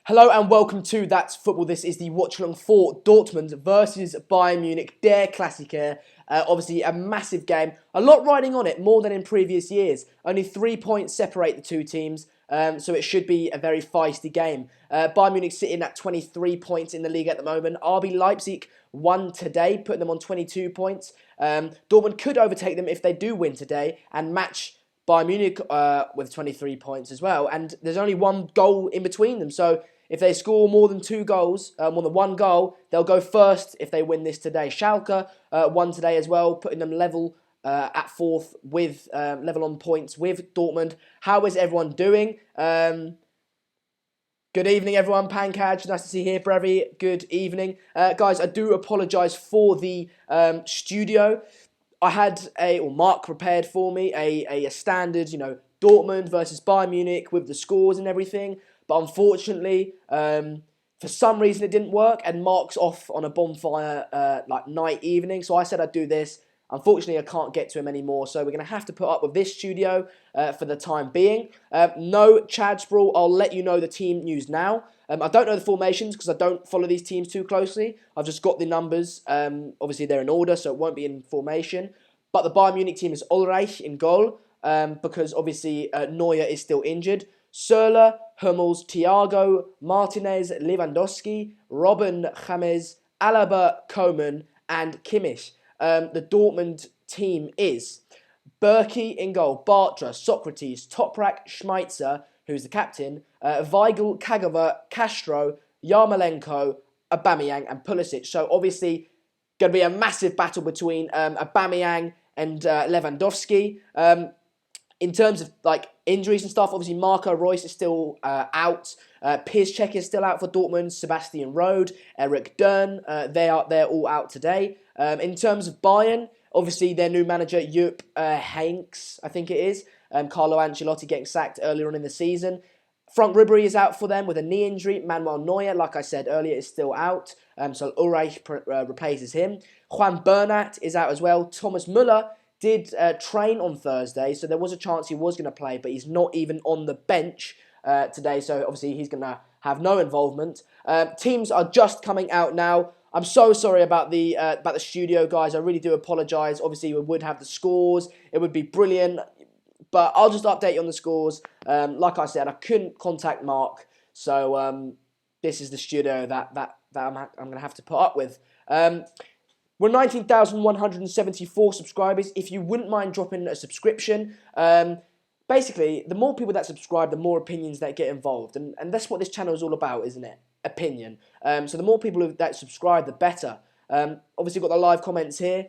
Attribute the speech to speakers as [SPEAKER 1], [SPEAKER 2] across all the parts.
[SPEAKER 1] Hello and welcome to That's Football. This is the Watchalong for Dortmund versus Bayern Munich, der Klassiker. Obviously a massive game. A lot riding on it, more than in previous years. Only 3 points separate the two teams, so it should be a very feisty game. Bayern Munich sitting at 23 points in the league at the moment. RB Leipzig won today, putting them on 22 points. Dortmund could overtake them if they do win today and match Bayern Munich with 23 points as well. And there's only one goal in between them, so if they score more than two goals, more than one goal, they'll go first if they win this today. Schalke won today as well, putting them level at fourth with level on points with Dortmund. How is everyone doing? Good evening, everyone. Pankaj, nice to see you here, Brevi. Good evening. Guys, I do apologise for the studio. I had Mark prepared for me a standard, Dortmund versus Bayern Munich with the scores and everything. But unfortunately, for some reason it didn't work, and Mark's off on a bonfire night evening. So I said I'd do this. Unfortunately, I can't get to him anymore, so we're going to have to put up with this studio for the time being. No Chad Sprawl, I'll let you know the team news now. I don't know the formations because I don't follow these teams too closely. I've just got the numbers. Obviously, they're in order, so it won't be in formation. But the Bayern Munich team is Ulreich in goal because obviously Neuer is still injured. Söller, Hummels, Thiago, Martinez, Lewandowski, Robben, James, Alaba, Coman, and Kimmich. The Dortmund team is Berkey in goal, Bartra, Socrates, Toprak, Schmeitzer, who's the captain, Weigl, Kagawa, Castro, Yarmolenko, Aubameyang, and Pulisic. So obviously, going to be a massive battle between Aubameyang and Lewandowski. In terms of injuries and stuff, obviously Marco Reus is still out. Piszczek is still out for Dortmund. Sebastian Rode, Eric Dern, they're all out today. In terms of Bayern, obviously their new manager Jupp Heynckes, I think it is. Carlo Ancelotti getting sacked earlier on in the season. Frank Ribery is out for them with a knee injury. Manuel Neuer, like I said earlier, is still out. So Ulreich replaces him. Juan Bernat is out as well. Thomas Müller did train on Thursday, so there was a chance he was going to play, but he's not even on the bench today, so obviously he's going to have no involvement. Teams are just coming out now. I'm so sorry about the studio, guys. I really do apologise. Obviously, we would have the scores. It would be brilliant, but I'll just update you on the scores. Like I said, I couldn't contact Mark, so this is the studio that I'm going to have to put up with. We're 19,174 subscribers. If you wouldn't mind dropping a subscription, basically, the more people that subscribe, the more opinions that get involved. And that's what this channel is all about, isn't it? Opinion. So the more people that subscribe, the better. Obviously, got the live comments here.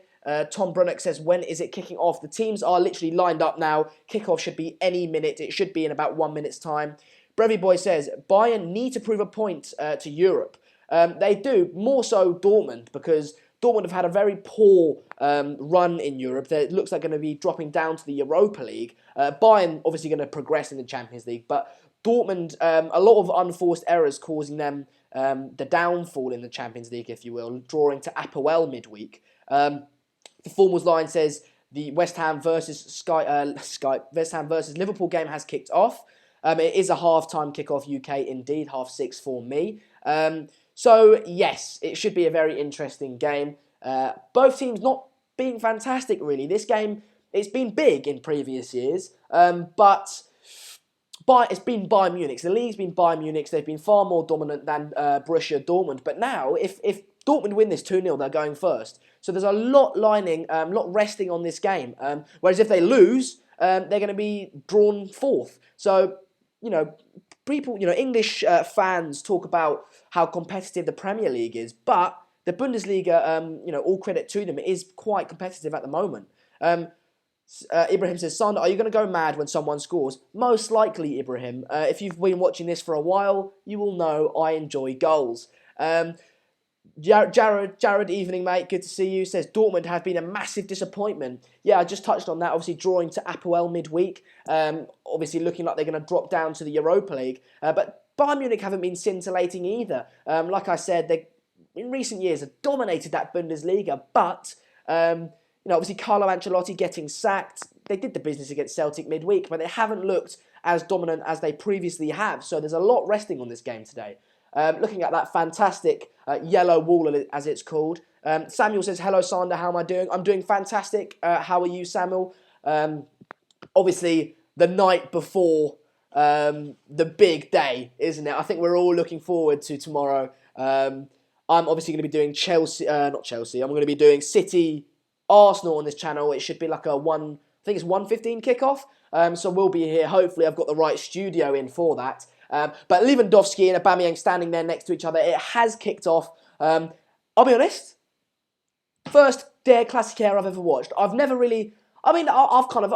[SPEAKER 1] Tom Brunnock says, when is it kicking off? The teams are literally lined up now. Kickoff should be any minute. It should be in about 1 minute's time. Brevy Boy says, Bayern need to prove a point to Europe. They do, more so Dortmund, because Dortmund have had a very poor run in Europe. It looks like going to be dropping down to the Europa League. Bayern obviously going to progress in the Champions League, but Dortmund, a lot of unforced errors causing them the downfall in the Champions League, if you will, drawing to Apoel midweek. The Formals line says the West Ham versus Liverpool game has kicked off. It is a half-time kickoff UK indeed, 6:30 for me. So, yes, it should be a very interesting game. Both teams not being fantastic, really. This game, it's been big in previous years, but it's been Bayern Munich. The league's been Bayern Munich. They've been far more dominant than Borussia Dortmund. But now, if Dortmund win this 2-0, they're going first. So there's a lot resting on this game. Whereas if they lose, they're going to be drawn fourth. So, people, English fans talk about how competitive the Premier League is, but the Bundesliga, all credit to them, is quite competitive at the moment. Ibrahim says, Son, are you going to go mad when someone scores? Most likely, Ibrahim. If you've been watching this for a while, you will know I enjoy goals. Jared, evening, mate. Good to see you. Says, Dortmund have been a massive disappointment. Yeah, I just touched on that. Obviously, drawing to Apoel midweek. Obviously, looking like they're going to drop down to the Europa League. But Bayern Munich haven't been scintillating either. Like I said, they in recent years have dominated that Bundesliga. But, obviously, Carlo Ancelotti getting sacked. They did the business against Celtic midweek, but they haven't looked as dominant as they previously have. So there's a lot resting on this game today. Looking at that fantastic yellow wall, as it's called. Samuel says, hello, Sander, how am I doing? I'm doing fantastic. How are you, Samuel? Obviously, the night before the big day, isn't it? I think we're all looking forward to tomorrow. I'm obviously going to be doing not Chelsea. I'm going to be doing City, Arsenal on this channel. It should be like I think it's 1:15 kickoff. So we'll be here. Hopefully, I've got the right studio in for that. But Lewandowski and Aubameyang standing there next to each other. It has kicked off. I'll be honest. First Der Klassiker I've ever watched. I've never really. I mean, I've kind of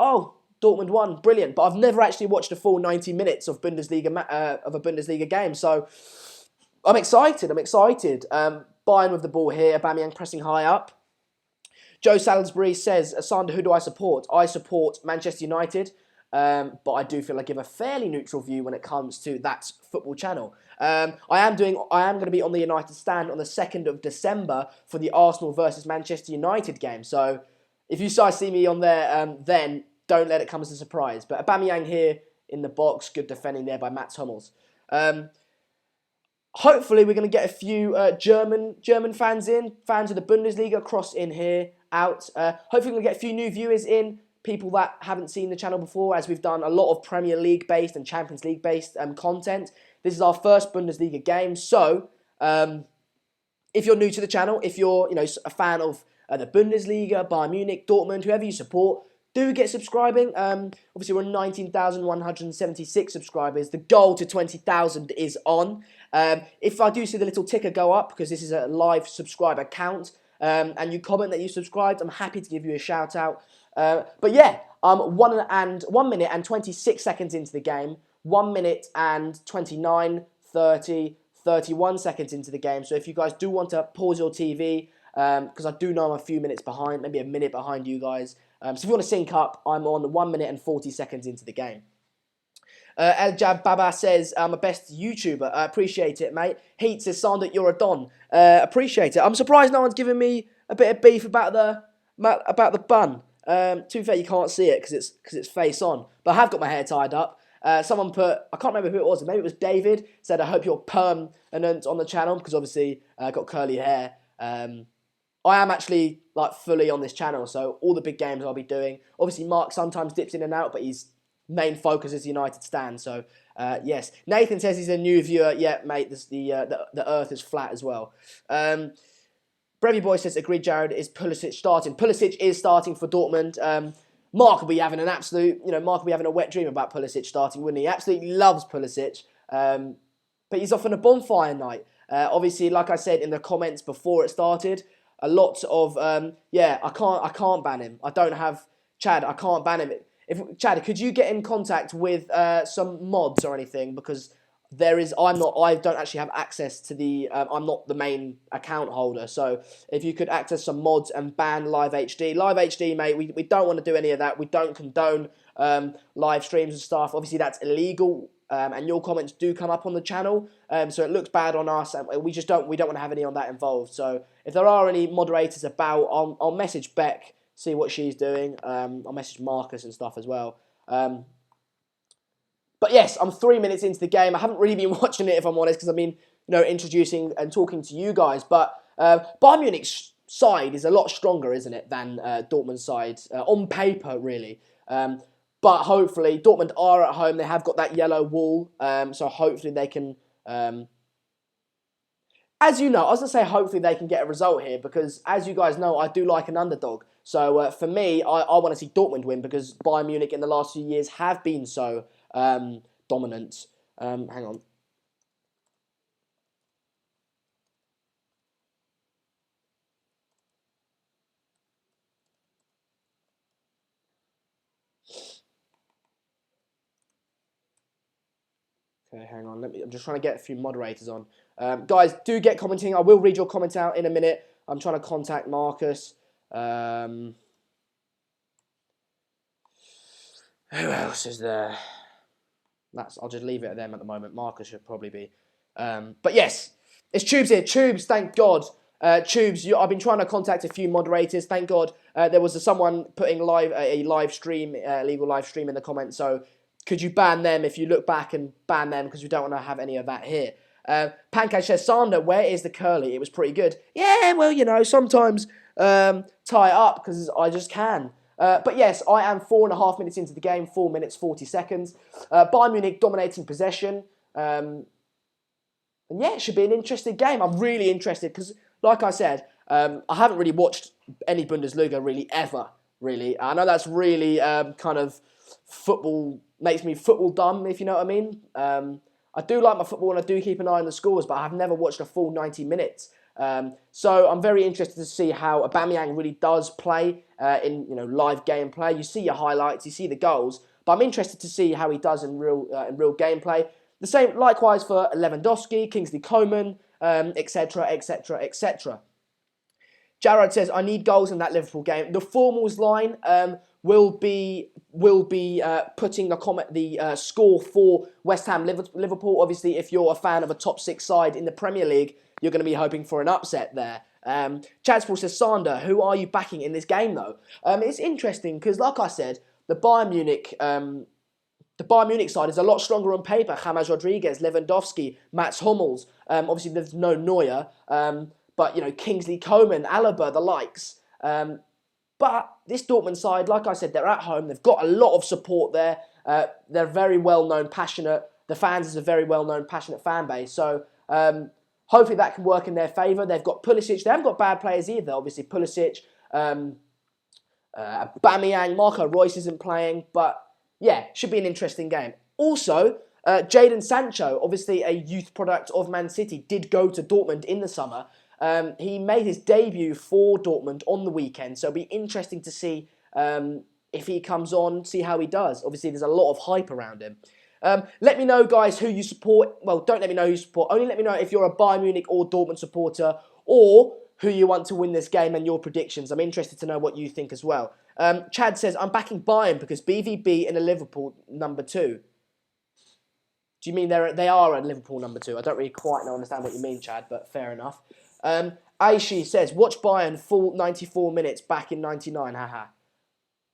[SPEAKER 1] Dortmund won, brilliant. But I've never actually watched a full 90 minutes of of a Bundesliga game. So I'm excited. Bayern with the ball here. Aubameyang pressing high up. Joe Salisbury says, Sander, who do I support? I support Manchester United, but I do feel I give a fairly neutral view when it comes to that football channel. I am going to be on the United stand on the 2nd of December for the Arsenal versus Manchester United game. So if you guys see me on there, then don't let it come as a surprise. But Aubameyang here in the box, good defending there by Mats Hummels. Hopefully we're going to get a few German fans fans of the Bundesliga across in here, out. Hopefully we're going to get a few new viewers in, people that haven't seen the channel before, as we've done a lot of Premier League based and Champions League based content. This is our first Bundesliga game, so if you're new to the channel, if you're a fan of the Bundesliga, Bayern Munich, Dortmund, whoever you support, do get subscribing. Obviously, we're 19,176 subscribers. The goal to 20,000 is on. If I do see the little ticker go up, because this is a live subscriber count, and you comment that you subscribed, I'm happy to give you a shout out. But yeah, 1 minute and 26 seconds into the game, 1 minute and 29, 30, 31 seconds into the game. So if you guys do want to pause your TV, because I do know I'm a few minutes behind, maybe a minute behind you guys. So if you want to sync up, I'm on 1 minute and 40 seconds into the game. El Jab Baba says, I'm a best YouTuber. Appreciate it, mate. Heat says, Sander, you're a don. Appreciate it. I'm surprised no one's given me a bit of beef about the bun. To be fair, you can't see it because it's face on. But I have got my hair tied up. Someone put, I can't remember who it was, maybe it was David, said, I hope you're permanent on the channel, because obviously I got curly hair. I am actually fully on this channel, so all the big games I'll be doing. Obviously, Mark sometimes dips in and out, but his main focus is United stand. So yes, Nathan says he's a new viewer. Yeah, mate, the Earth is flat as well. Brevy Boy says, agreed, Jared, is Pulisic starting? Pulisic is starting for Dortmund. Mark will be having an absolute, Mark will be having a wet dream about Pulisic starting, wouldn't he? He absolutely loves Pulisic. But he's off on a bonfire night. Obviously, like I said in the comments before it started, a lot of, I can't ban him. I don't have, Chad, I can't ban him. Chad, could you get in contact with some mods or anything? Because I don't actually have access to the, I'm not the main account holder. So if you could access some mods and ban Live HD. Live HD, mate, we don't want to do any of that. We don't condone live streams and stuff. Obviously, that's illegal. And your comments do come up on the channel, so it looks bad on us, and we don't want to have any on that involved. So if there are any moderators about, I'll message Beck, see what she's doing. I'll message Marcus and stuff as well. But yes, I'm 3 minutes into the game. I haven't really been watching it, if I'm honest, because I've been introducing and talking to you guys. But Bayern Munich's side is a lot stronger, isn't it, than Dortmund's side on paper, really. But hopefully, Dortmund are at home. They have got that yellow wall. So hopefully they can, as you know, I was going to say hopefully they can get a result here. Because as you guys know, I do like an underdog. So for me, I want to see Dortmund win. Because Bayern Munich in the last few years have been so dominant. Hang on. Okay, hang on. I'm just trying to get a few moderators on. Guys, do get commenting. I will read your comment out in a minute. I'm trying to contact Marcus. Who else is there? I'll just leave it at them at the moment. Marcus should probably be. But yes, it's Tubes here. Tubes, thank God. Tubes, I've been trying to contact a few moderators. Thank God there was someone putting a live stream, illegal live stream in the comments. So could you ban them if you look back and ban them, because we don't want to have any of that here. Pancake says, Sander, where is the curly? It was pretty good. Yeah, well, you know, sometimes tie it up because I just can. But yes, I am 4.5 minutes into the game, 4 minutes, 40 seconds. Bayern Munich dominating possession. And yeah, it should be an interesting game. I'm really interested because, like I said, I haven't really watched any Bundesliga really ever, really. I know that's really kind of football, makes me football dumb, if you know what I mean. I do like my football and I do keep an eye on the scores, but I've never watched a full 90 minutes. So I'm very interested to see how Aubameyang really does play in live gameplay. You see your highlights, you see the goals, but I'm interested to see how he does in real gameplay. The same, likewise for Lewandowski, Kingsley Coman, etc., etc., etc. Jared says, "I need goals in that Liverpool game." The formals line will be putting the score for West Ham Liverpool. Obviously, if you're a fan of a top 6 side in the Premier League, you're going to be hoping for an upset there. Chadsport says, "Sander, who are you backing in this game though?" It's interesting because, like I said, the Bayern Munich side is a lot stronger on paper. James Rodriguez, Lewandowski, Mats Hummels. Obviously, there's no Neuer. But, Kingsley Coman, Alaba, the likes. But this Dortmund side, like I said, they're at home. They've got a lot of support there. They're very well-known, passionate. The fans is a very well-known, passionate fan base. So hopefully that can work in their favour. They've got Pulisic. They haven't got bad players either. Obviously, Pulisic, Aubameyang, Marco Reus isn't playing. But yeah, should be an interesting game. Also, Jadon Sancho, obviously a youth product of Man City, did go to Dortmund in the summer. He made his debut for Dortmund on the weekend, so it'll be interesting to see if he comes on, see how he does. Obviously, there's a lot of hype around him. Let me know, guys, who you support. Well, don't let me know who you support. Only let me know if you're a Bayern Munich or Dortmund supporter, or who you want to win this game and your predictions. I'm interested to know what you think as well. Chad says, "I'm backing Bayern because BVB in a Liverpool number 2. Do you mean they are a Liverpool number 2? I don't really quite understand what you mean, Chad, but fair enough. Aishi says, "Watch Bayern full 94 minutes back in 99, haha."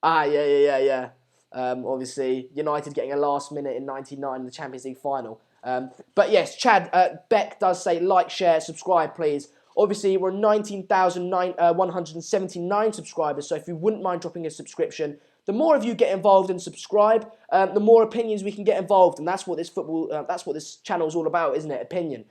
[SPEAKER 1] Yeah. Obviously, United getting a last minute in 99 in the Champions League final. But yes, Chad, Beck does say, like, share, subscribe, please. Obviously, we're 19,179 subscribers, so if you wouldn't mind dropping a subscription, the more of you get involved and subscribe, the more opinions we can get involved, and that's what this channel is all about, isn't it? Opinion.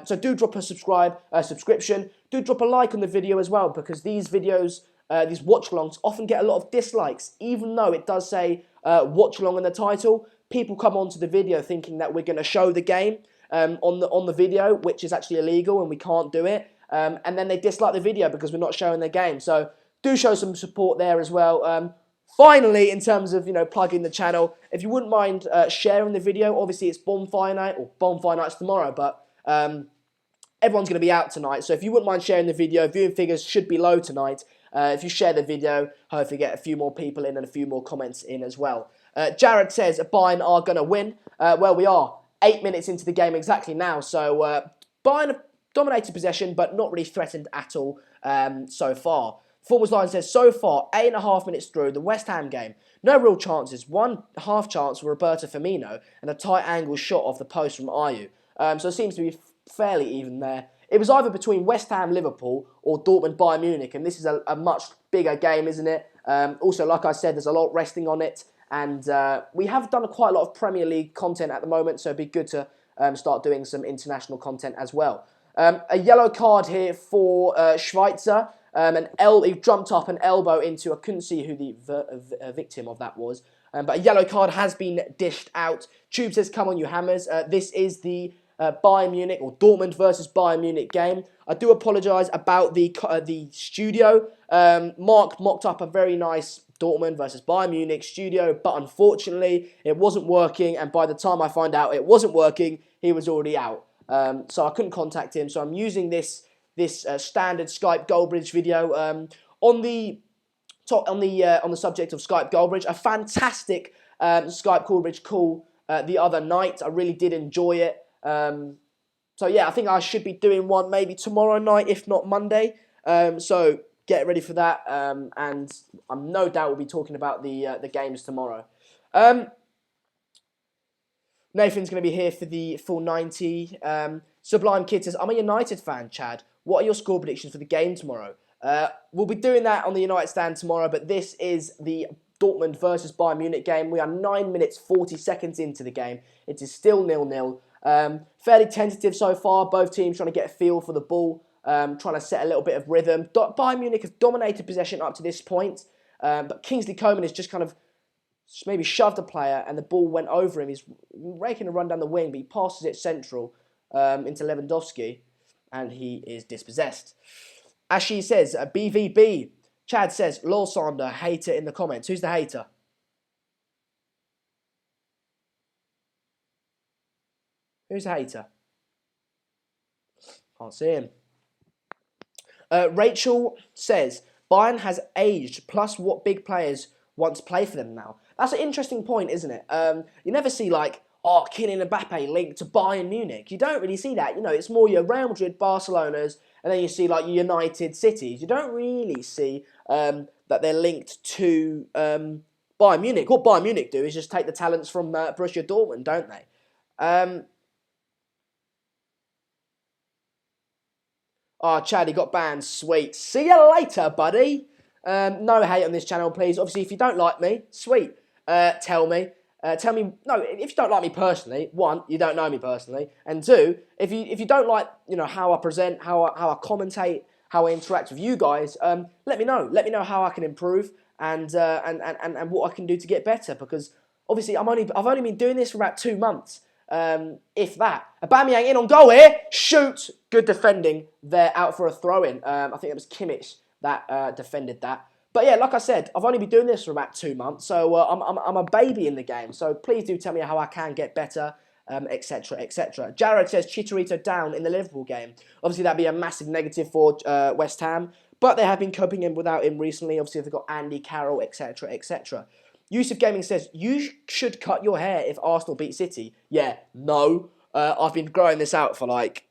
[SPEAKER 1] So do drop a subscription. Do drop a like on the video as well, because these videos, these watch-alongs, often get a lot of dislikes, even though it does say watch-along in the title. People come onto the video thinking that we're going to show the game on the video, which is actually illegal and we can't do it. And then they dislike the video because we're not showing the game. So do show some support there as well. Finally, in terms of plugging the channel, if you wouldn't mind sharing the video. Obviously, it's Bonfire Night, or Bonfire Night's tomorrow, but everyone's going to be out tonight. So if you wouldn't mind sharing the video, viewing figures should be low tonight. If you share the video, hopefully get a few more people in and a few more comments in as well. Jared says Bayern are going to win. Well, we are 8 minutes into the game exactly now. So Bayern have dominated possession, but not really threatened at all so far. Forwards line says, so far, 8.5 minutes through the West Ham game, no real chances. One half chance for Roberto Firmino and a tight angle shot off the post from Ayew. So it seems to be fairly even there. It was either between West Ham, Liverpool, or Dortmund, Bayern Munich, and this is a much bigger game, isn't it? Also, like I said, there's a lot resting on it, and we have done quite a lot of Premier League content at the moment, so it'd be good to start doing some international content as well. A yellow card here for Schweitzer. He jumped up an elbow into, I couldn't see who the victim of that was, but a yellow card has been dished out. Tube says, "Come on, you hammers." This is the Bayern Munich, or Dortmund versus Bayern Munich game. I do apologise about the studio. Mark mocked up a very nice Dortmund versus Bayern Munich studio, but unfortunately it wasn't working, and by the time I find out it wasn't working, he was already out. So I couldn't contact him, so I'm using this standard Skype Goldbridge video. On the subject of Skype Goldbridge, a fantastic Skype Goldbridge call the other night. I really did enjoy it. So yeah, I think I should be doing one maybe tomorrow night, if not Monday. So get ready for that, and I'm no doubt we'll be talking about the games tomorrow. Nathan's going to be here for the full 90. Sublime Kid says, I'm a United fan, Chad. What are your score predictions for the game tomorrow? We'll be doing that on the United stand tomorrow, but this is the Dortmund versus Bayern Munich game. We are 9 minutes, 40 seconds into the game. It is still 0-0. Fairly tentative so far. Both teams trying to get a feel for the ball, trying to set a little bit of rhythm. Bayern Munich have dominated possession up to this point, but Kingsley Coman has just kind of maybe shoved a player and the ball went over him. He's raking a run down the wing, but he passes it central into Lewandowski, and he is dispossessed. Ashi says, BVB. Chad says, lol Sander, hater in the comments. Who's the hater? Who's the hater? Can't see him. Rachel says, Bayern has aged, plus what big players want to play for them now. That's an interesting point, isn't it? You never see like, Kylian Mbappe linked to Bayern Munich. You don't really see that. You know, it's more your Real Madrid, Barcelona's, and then you see like your United cities. You don't really see that they're linked to Bayern Munich. What Bayern Munich do is just take the talents from Borussia Dortmund, don't they? Chad, he got banned. Sweet. See you later, buddy. No hate on this channel, please. Obviously, if you don't like me, sweet. Tell me. Tell me. No, if you don't like me personally, one, you don't know me personally, and two, if you don't like how I present, how I commentate, how I interact with you guys, let me know. Let me know how I can improve and what I can do to get better. Because obviously, I've only been doing this for about 2 months. If that. Aubameyang in on goal here. Shoot. Good defending there, out for a throw-in. I think it was Kimmich that defended that. But yeah, like I said, I've only been doing this for about 2 months, so I'm a baby in the game. So please do tell me how I can get better, etc., etc. Jared says Chicharito down in the Liverpool game. Obviously, that'd be a massive negative for West Ham, but they have been coping in without him recently. Obviously, they've got Andy Carroll, etc., etc. Yusuf Gaming says, you should cut your hair if Arsenal beat City. Yeah, no. I've been growing this out for like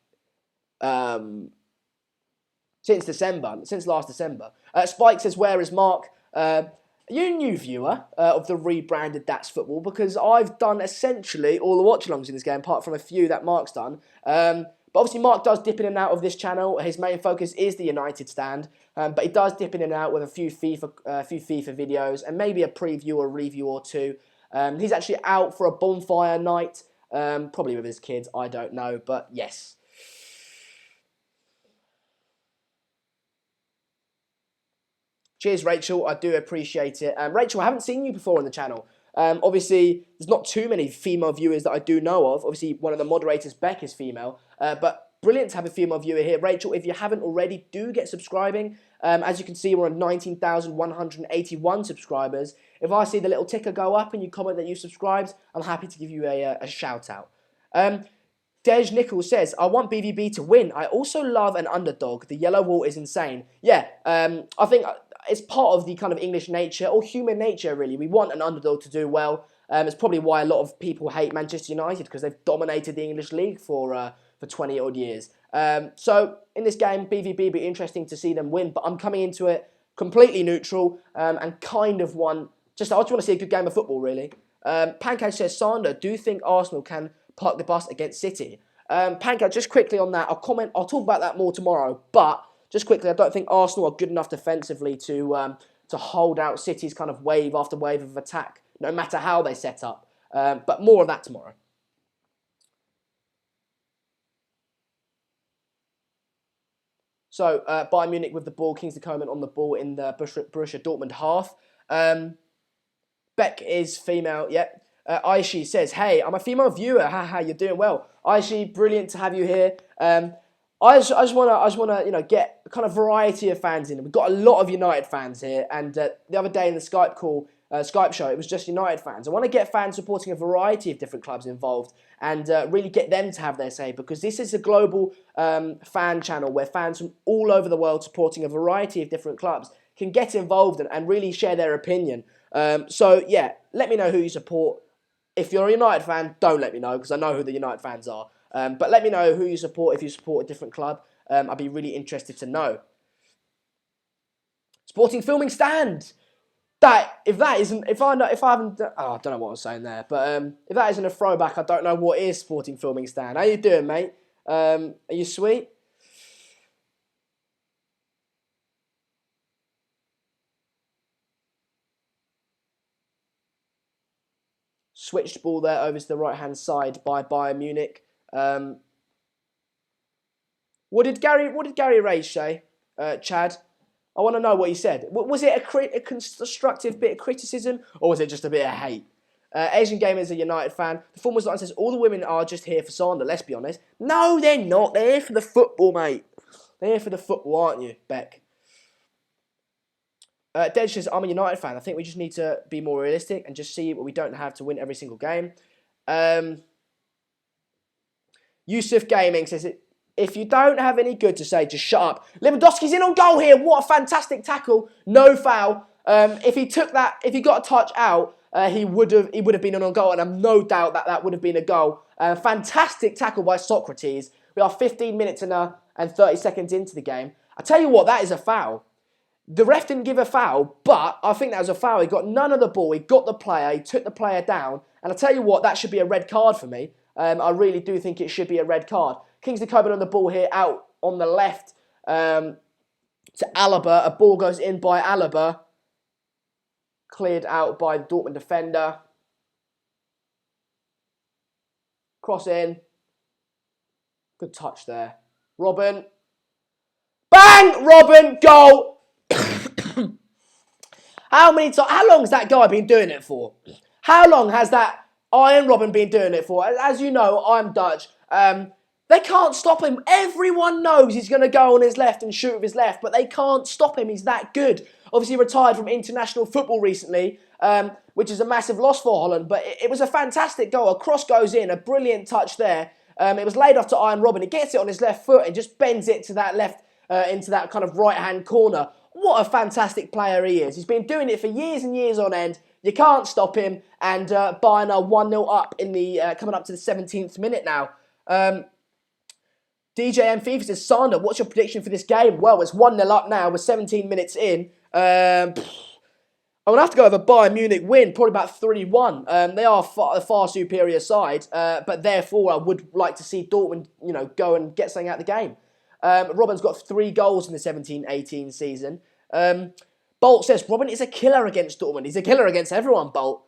[SPEAKER 1] since last December. Spike says, where is Mark? You're a new viewer of the rebranded That's Football, because I've done essentially all the watch-alongs in this game, apart from a few that Mark's done. But obviously Mark does dip in and out of this channel. His main focus is the United stand, but he does dip in and out with a few FIFA videos and maybe a preview or review or two. He's actually out for a bonfire night, probably with his kids, I don't know, but yes. Cheers, Rachel. I do appreciate it. Rachel, I haven't seen you before on the channel. Obviously, there's not too many female viewers that I do know of. Obviously, one of the moderators, Beck, is female. But brilliant to have a female viewer here. Rachel, if you haven't already, do get subscribing. As you can see, we're on 19,181 subscribers. If I see the little ticker go up and you comment that you subscribed, I'm happy to give you a shout out. Dej Nichols says, I want BVB to win. I also love an underdog. The yellow wall is insane. Yeah, I think it's part of the kind of English nature, or human nature, really. We want an underdog to do well. It's probably why a lot of people hate Manchester United, because they've dominated the English league for 20-odd years. So, in this game, BVB, be interesting to see them win, but I'm coming into it completely neutral and kind of I just want to see a good game of football, really. Pancake says, Sander, do you think Arsenal can park the bus against City? Pancake, just quickly on that, I'll talk about that more tomorrow, but just quickly, I don't think Arsenal are good enough defensively to hold out City's kind of wave after wave of attack, no matter how they set up. But more of that tomorrow. So, Bayern Munich with the ball, Kingsley Coman on the ball in the Borussia Dortmund half. Beck is female, yep. Aishi says, hey, I'm a female viewer, haha, you're doing well. Aishi, brilliant to have you here. I just want to, get a kind of variety of fans in. We've got a lot of United fans here, and the other day in the Skype show, it was just United fans. I want to get fans supporting a variety of different clubs involved, and really get them to have their say, because this is a global fan channel where fans from all over the world supporting a variety of different clubs can get involved and really share their opinion. So yeah, let me know who you support. If you're a United fan, don't let me know, because I know who the United fans are. But let me know who you support if you support a different club. I'd be really interested to know. Sporting filming stand. I don't know what I was saying there, but if that isn't a throwback, I don't know what is sporting filming stand. How you doing, mate? Are you sweet? Switched ball there over to the right-hand side by Bayern Munich. What did Gary Ray say, Chad? I want to know what he said. Was it a constructive bit of criticism, or was it just a bit of hate? Asian Gamer is a United fan. The form was like, says, all the women are just here for Sander, let's be honest. No, they're not. They're here for the football, mate. They're here for the football, aren't you, Beck? Dej says, I'm a United fan. I think we just need to be more realistic and just see what we don't have to win every single game. Yusuf Gaming says, if you don't have any good to say, just shut up. Lewandowski's in on goal here. What a fantastic tackle. No foul. If he got a touch out, he would have been on goal, and I'm no doubt that would have been a goal. Fantastic tackle by Socrates. We are 15 minutes and 30 seconds into the game. I tell you what, that is a foul. The ref didn't give a foul, but I think that was a foul. He got none of the ball. He got the player. He took the player down. And I tell you what, that should be a red card for me. I really do think it should be a red card. Kingsley Coman on the ball here, out on the left to Alaba. A ball goes in by Alaba. Cleared out by the Dortmund defender. Cross in. Good touch there. Robin. Bang! Robin! Goal! How long has that guy been doing it for? How long has that Iron Robin been doing it for? As you know, I'm Dutch. They can't stop him. Everyone knows he's going to go on his left and shoot with his left, but they can't stop him. He's that good. Obviously retired from international football recently, which is a massive loss for Holland, but it was a fantastic goal. A cross goes in, a brilliant touch there. It was laid off to Iron Robin. He gets it on his left foot and just bends it to that left, into that kind of right-hand corner. What a fantastic player he is. He's been doing it for years and years on end. You can't stop him. And Bayern are 1-0 up in the coming up to the 17th minute now. DJ M. FIFA says, Sander, what's your prediction for this game? Well, it's 1-0 up now. We're 17 minutes in. I'm going to have to go over Bayern Munich win, probably about 3-1. They are a far superior side, but therefore I would like to see Dortmund, go and get something out of the game. Robin's got 3 goals in the 17-18 season. Bolt says, Robin is a killer against Dortmund. He's a killer against everyone, Bolt.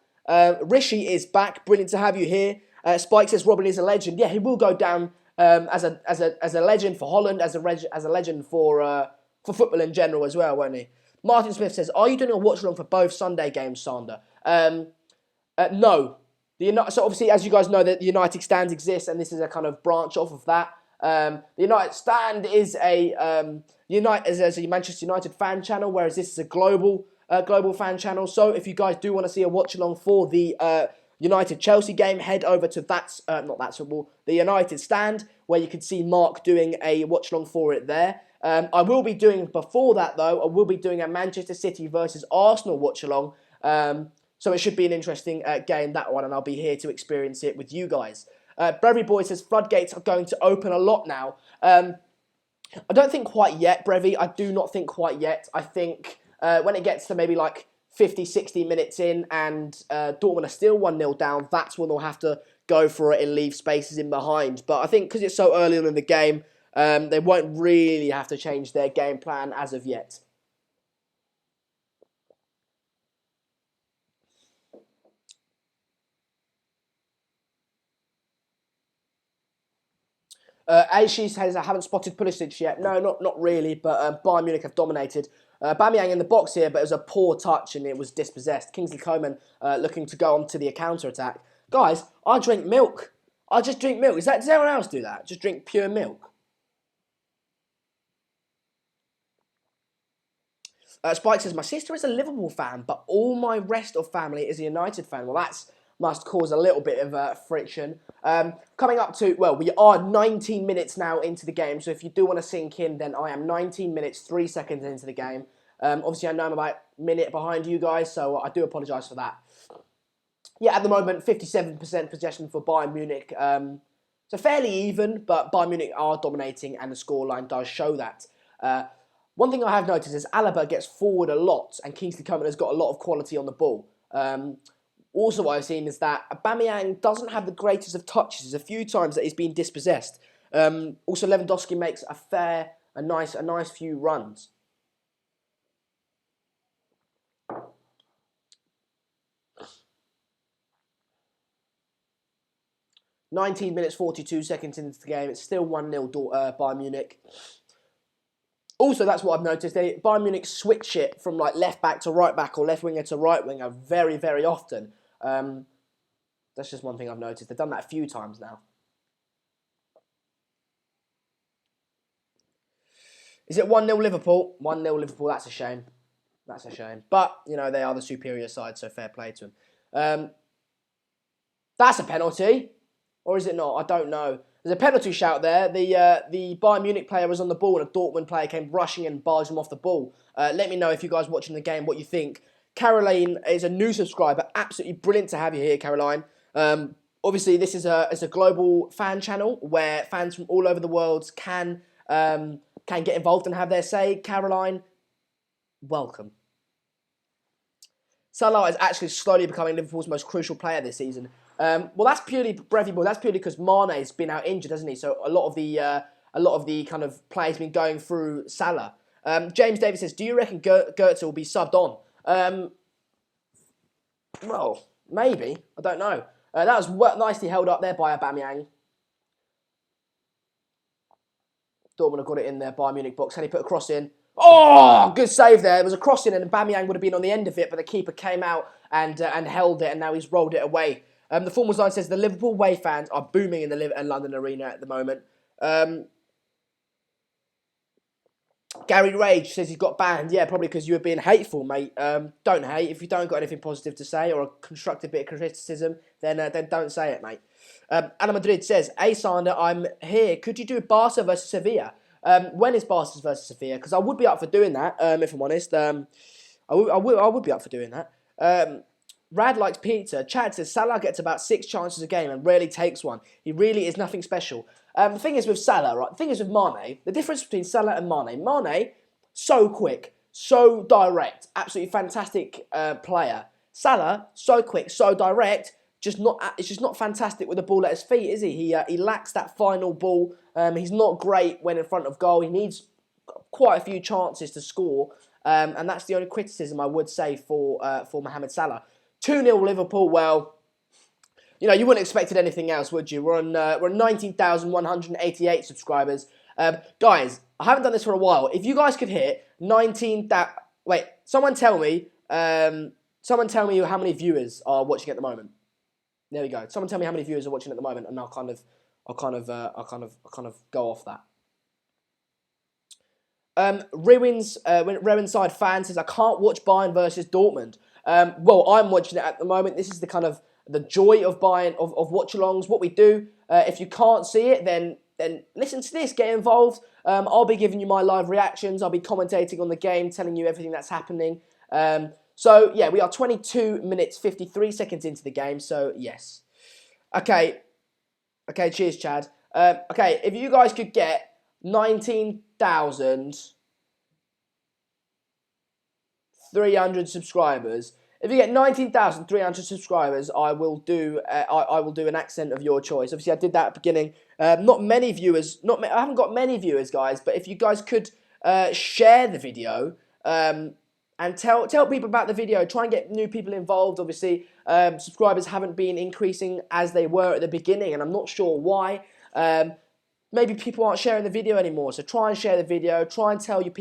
[SPEAKER 1] Rishi is back. Brilliant to have you here. Spike says, Robin is a legend. Yeah, he will go down as a legend for Holland, as a legend for football in general as well, won't he? Martin Smith says, are you doing a watch-along for both Sunday games, Sander? No. So obviously, as you guys know, the United Stand exists, and this is a kind of branch off of that. The United Stand is a Manchester United fan channel, whereas this is a global fan channel. So if you guys do want to see a watch-along for the United-Chelsea game, head over to the United Stand, where you can see Mark doing a watch-along for it there. I will be doing, before that though, a Manchester City versus Arsenal watch-along. So it should be an interesting game, that one, and I'll be here to experience it with you guys. Brevi Boy says, floodgates are going to open a lot now. I don't think quite yet, Brevi. I do not think quite yet. I think when it gets to maybe like 50, 60 minutes in and Dortmund are still 1-0 down, that's when they'll have to go for it and leave spaces in behind. But I think because it's so early on in the game, they won't really have to change their game plan as of yet. Aishi says, I haven't spotted Pulisic yet. No, not really, but Bayern Munich have dominated. Bamiyang in the box here, but it was a poor touch and it was dispossessed. Kingsley Coman looking to go on to the counter-attack. Guys, I drink milk. I just drink milk. Does anyone else do that? Just drink pure milk? Spike says, my sister is a Liverpool fan, but all my rest of family is a United fan. Well, that's must cause a little bit of friction. Coming up to, well, we are 19 minutes now into the game, so if you do want to sink in, then I am 19 minutes, 3 seconds into the game. Obviously, I know I'm about a minute behind you guys, so I do apologise for that. Yeah, at the moment, 57% possession for Bayern Munich. So fairly even, but Bayern Munich are dominating, and the scoreline does show that. One thing I have noticed is Alaba gets forward a lot, and Kingsley Coman has got a lot of quality on the ball. Also, what I've seen is that Aubameyang doesn't have the greatest of touches. There's a few times that he's been dispossessed. Also, Lewandowski makes a nice few runs. 19 minutes, 42 seconds into the game. It's still 1-0 Bayern Munich. Also, that's what I've noticed. Bayern Munich switch it from like left back to right back or left winger to right winger very, very often. That's just one thing I've noticed. They've done that a few times now. Is it 1-0 Liverpool? 1-0 Liverpool, that's a shame. That's a shame. But, you know, they are the superior side, so fair play to them. That's a penalty. Or is it not? I don't know. There's a penalty shout there. The Bayern Munich player was on the ball and a Dortmund player came rushing and barged him off the ball. Let me know if you guys watching the game what you think. Caroline is a new subscriber. Absolutely brilliant to have you here, Caroline. Obviously, this is a global fan channel where fans from all over the world can get involved and have their say. Caroline, welcome. Salah is actually slowly becoming Liverpool's most crucial player this season. Well, that's purely Brevy Boy. That's purely because Mane's been out injured, hasn't he? So a lot of the kind of players been going through Salah. James Davis says, "Do you reckon Goetze will be subbed on?" Well, maybe. I don't know. That was nicely held up there by Aubameyang. Dortmund have got it in their Bayern Munich box. Can he put a cross in? Oh, good save there. It was a cross in and Aubameyang would have been on the end of it, but the keeper came out and held it, and now he's rolled it away. The Formals line says the Liverpool away fans are booming in the London Arena at the moment. Gary Rage says he's got banned. Yeah, probably because you were being hateful, mate. Don't hate. If you don't got anything positive to say or a constructive bit of criticism, then don't say it, mate. Ana Madrid says, "Hey, Sander, I'm here. Could you do Barca versus Sevilla? When is Barca versus Sevilla? Because I would be up for doing that, if I'm honest. I would be up for doing that. Rad likes pizza. Chad says, Salah gets about 6 chances a game and rarely takes one. He really is nothing special. The thing is with Salah, right? The thing is with Mane, the difference between Salah and Mane. Mane, so quick, so direct, absolutely fantastic player. Salah, so quick, so direct, it's just not fantastic with the ball at his feet, is he? He lacks that final ball. He's not great when in front of goal. He needs quite a few chances to score, and that's the only criticism I would say for Mohamed Salah. 2-0 Liverpool. Well, you know, you wouldn't have expected anything else, would you? We're on 19,188 subscribers. Guys, I haven't done this for a while. If you guys could hit 19,000... Wait, someone tell me how many viewers are watching at the moment. There we go. Someone tell me how many viewers are watching at the moment, and I'll kind of go off that. Rowan's side fan says, I can't watch Bayern versus Dortmund. Well, I'm watching it at the moment. This is the joy of Bayern, of Watchalongs. What we do, if you can't see it, then listen to this, get involved. I'll be giving you my live reactions. I'll be commentating on the game, telling you everything that's happening. So, yeah, we are 22 minutes, 53 seconds into the game, so yes. Okay, cheers, Chad. Okay, if you guys could get 19,300 subscribers... If you get 19,300 subscribers, I will do an accent of your choice. Obviously, I did that at the beginning. Not many viewers. I haven't got many viewers, guys. But if you guys could share the video and tell people about the video, try and get new people involved. Obviously, subscribers haven't been increasing as they were at the beginning, and I'm not sure why. Maybe people aren't sharing the video anymore. So try and share the video. Try and tell your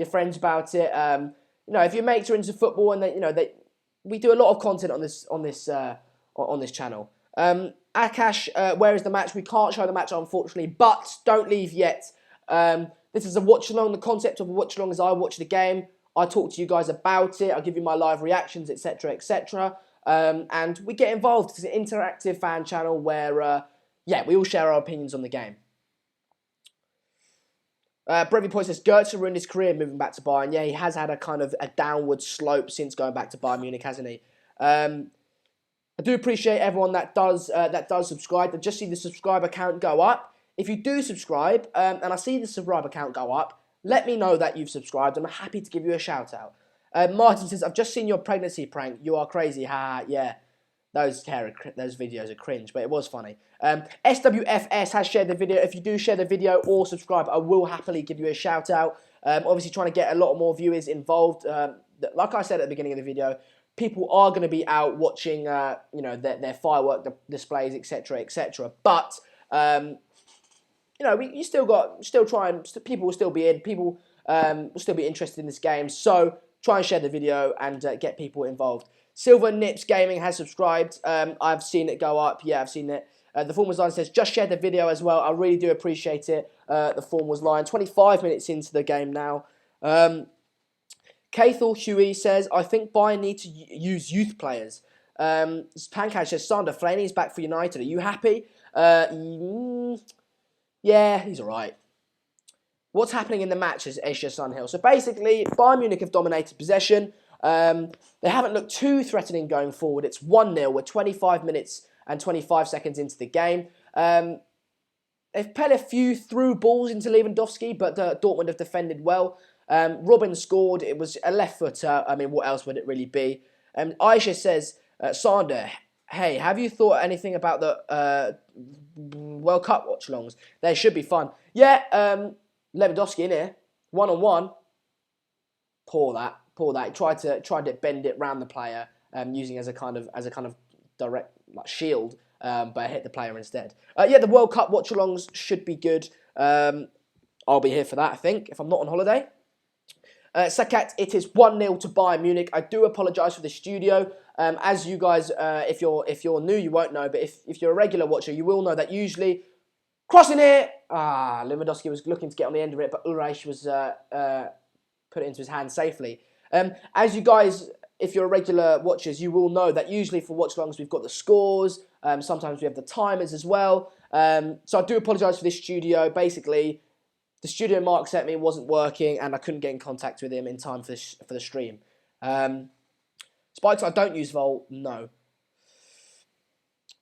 [SPEAKER 1] friends about it. You know, if your mates are into football and we do a lot of content on this channel. Akash, where is the match? We can't show the match, unfortunately, but don't leave yet. This is a watch-along. The concept of a watch-along is I watch the game, I talk to you guys about it, I'll give you my live reactions, etc., etc. And we get involved. It's an interactive fan channel where, we all share our opinions on the game. Brevy Point says, Goetze ruined his career moving back to Bayern. Yeah, he has had a kind of a downward slope since going back to Bayern Munich, hasn't he? I do appreciate everyone that does subscribe. I just see the subscriber count go up. If you do subscribe, and I see the subscriber count go up, let me know that you've subscribed. I'm happy to give you a shout out. Martin says, I've just seen your pregnancy prank. You are crazy. Ha, yeah. Those videos are cringe, but it was funny. SWFS has shared the video. If you do share the video or subscribe, I will happily give you a shout out. Obviously, trying to get a lot more viewers involved. Like I said at the beginning of the video, people are going to be out watching, their firework displays, etc., etc. But people will still be in. People will still be interested in this game. So try and share the video and get people involved. Silver Nips Gaming has subscribed. I've seen it go up. Yeah, I've seen it. The form was line says, just share the video as well. I really do appreciate it. The form was line. 25 minutes into the game now. Cathal Huey says, I think Bayern need to use youth players. Pancake says, Sander, Flaney's back for United. Are you happy? Yeah, he's all right. What's happening in the match is Asia Sunhill. So basically, Bayern Munich have dominated possession. They haven't looked too threatening going forward. It's 1-0. We're 25 minutes and 25 seconds into the game. They've played a few through balls into Lewandowski, but Dortmund have defended well. Robin scored. It was a left footer. I mean, what else would it really be? Aisha says, Sander, hey, have you thought anything about the World Cup watch-alongs? They should be fun. Yeah, Lewandowski in here, 1-on-1. Poor that. He tried to bend it round the player, using as a kind of direct shield, but hit the player instead. Yeah, the World Cup watch-alongs should be good. I'll be here for that, I think, if I'm not on holiday. Sakat, it is 1-0 to Bayern Munich. I do apologise for the studio. As you guys, if you're new, you won't know, but if you're a regular watcher, you will know that usually crossing it. Lewandowski was looking to get on the end of it, but Ulreich was put it into his hand safely. As you guys, if you're regular watchers, you will know that usually for watch-alongs we've got the scores. Sometimes we have the timers as well. So I do apologise for this studio. Basically, the studio Mark sent me wasn't working, and I couldn't get in contact with him in time for the stream. Spikes, I don't use Volt. No.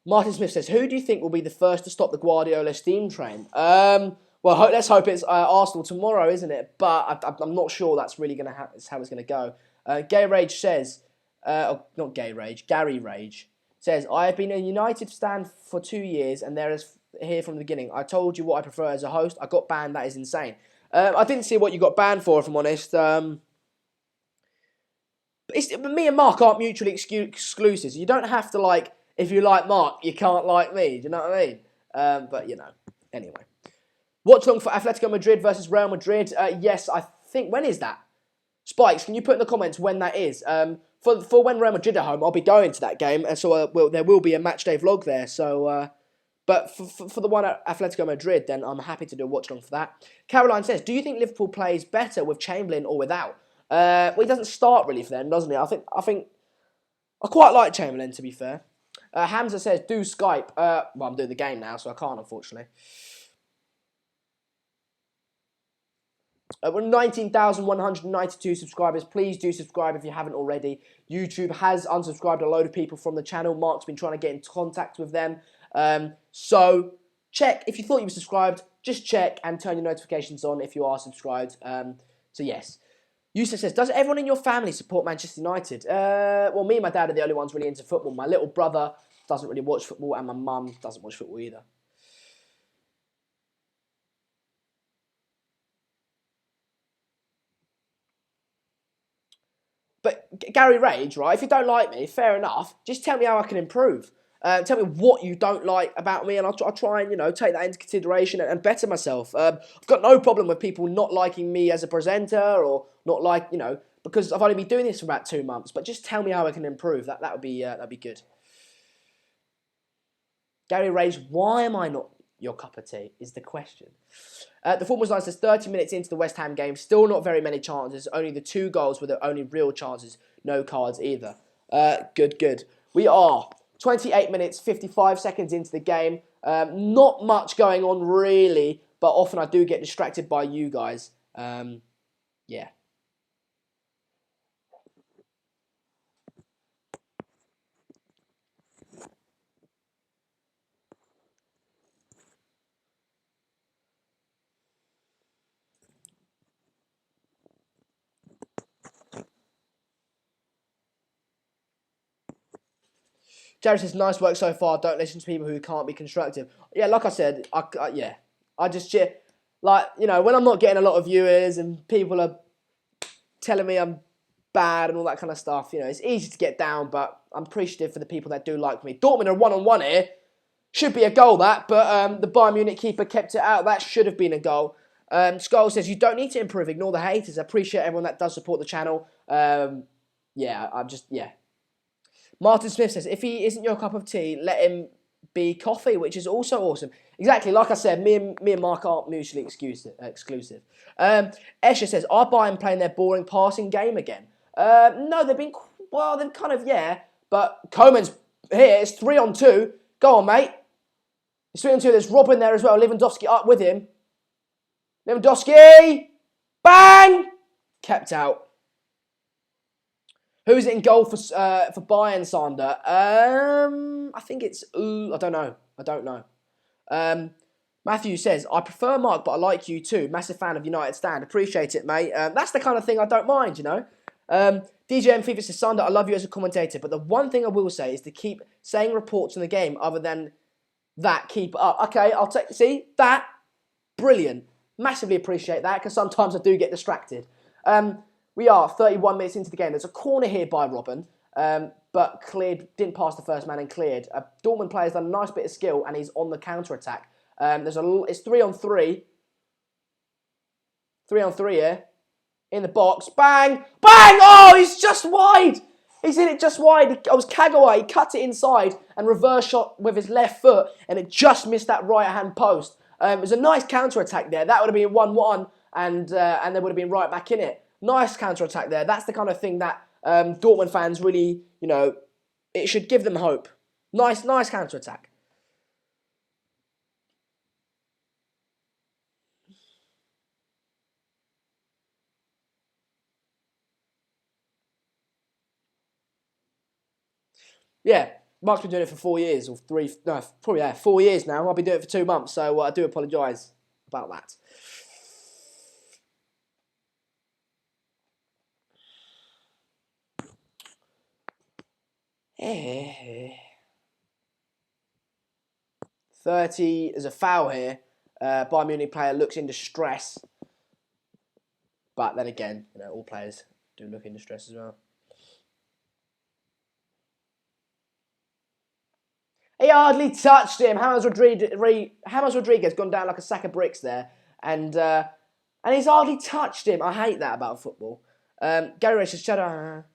[SPEAKER 1] Martin Smith says, who do you think will be the first to stop the Guardiola steam train? Well, let's hope it's Arsenal tomorrow, isn't it? But I'm not sure that's really going to how it's going to go. Gay Rage says, not Gay Rage, Gary Rage says, I have been a United stan for 2 years, and there is here from the beginning. I told you what I prefer as a host. I got banned. That is insane. I didn't see what you got banned for, if I'm honest. Me and Mark aren't mutually exclusive. You don't have to if you like Mark, you can't like me. Do you know what I mean? But anyway. Watchalong for Atletico Madrid versus Real Madrid. Yes, I think, when is that? Spikes, can you put in the comments when that is? For when Real Madrid are home, I'll be going to that game, and so there will be a match day vlog there. So, but for the one at Atletico Madrid, then I'm happy to do a watchalong for that. Caroline says, do you think Liverpool plays better with Chamberlain or without? Well, he doesn't start really for them, doesn't he? I think I quite like Chamberlain, to be fair. Hamza says, do Skype. Well, I'm doing the game now, so I can't, unfortunately. We're 19,192 subscribers. Please do subscribe if you haven't already. YouTube has unsubscribed a load of people from the channel. Mark's been trying to get in contact with them. So check. If you thought you were subscribed, just check and turn your notifications on if you are subscribed. So yes. Yusuf says, does everyone in your family support Manchester United? Well, me and my dad are the only ones really into football. My little brother doesn't really watch football, and my mum doesn't watch football either. But Gary Rage, right, if you don't like me, fair enough. Just tell me how I can improve. Tell me what you don't like about me, and I'll try and, take that into consideration and better myself. I've got no problem with people not liking me as a presenter or not because I've only been doing this for about 2 months. But just tell me how I can improve. That would be good. Gary Rage, why am I not your cup of tea is the question. The form was nice. There's 30 minutes into the West Ham game. Still not very many chances. Only the 2 goals were the only real chances. No cards either. Good. We are 28 minutes, 55 seconds into the game. Not much going on really, but often I do get distracted by you guys. Yeah. Jared says, nice work so far. Don't listen to people who can't be constructive. Yeah, like I said, I just cheer. Like, when I'm not getting a lot of viewers and people are telling me I'm bad and all that kind of stuff, it's easy to get down, but I'm appreciative for the people that do like me. Dortmund are 1-on-1 here. Should be a goal, that, but the Bayern Munich keeper kept it out. That should have been a goal. Skull says, you don't need to improve. Ignore the haters. I appreciate everyone that does support the channel. Martin Smith says, if he isn't your cup of tea, let him be coffee, which is also awesome. Exactly, like I said, me and Mark aren't mutually exclusive. Escher says, are Bayern playing their boring passing game again? No, they've kind of, yeah. But Koeman's here, it's 3-on-2. Go on, mate. It's 3-on-2, there's Robin there as well. Lewandowski up with him. Lewandowski! Bang! Kept out. Who's it in goal for Bayern, Sander? I think it's... I don't know. Matthew says, I prefer Mark, but I like you too. Massive fan of United Stand. Appreciate it, mate. That's the kind of thing I don't mind, DJ M. FIFA says, Sander, I love you as a commentator, but the one thing I will say is to keep saying reports on the game other than that, keep it up. Okay, I'll take... See? That. Brilliant. Massively appreciate that, because sometimes I do get distracted. We are 31 minutes into the game. There's a corner here by Robin, but cleared, didn't pass the first man and cleared. Dortmund player's done a nice bit of skill, and he's on the counter-attack. It's 3-on-3. 3-on-3 here. In the box. Bang! Bang! Oh, he's just wide! He's in it just wide. It was Kagawa. He cut it inside and reverse shot with his left foot, and it just missed that right-hand post. It was a nice counter-attack there. That would have been 1-1, and they would have been right back in it. Nice counter-attack there. That's the kind of thing that Dortmund fans really, it should give them hope. Nice counter-attack. Yeah, Mark's been doing it for 4 years, or 4 years now. I've been doing it for 2 months, so I do apologise about that. Yeah. 30, there's a foul here. Bayern Munich player looks in distress. But then again, all players do look in distress as well. He hardly touched him. James Rodriguez gone down like a sack of bricks there. And he's hardly touched him. I hate that about football. Gary Ray says, shut up.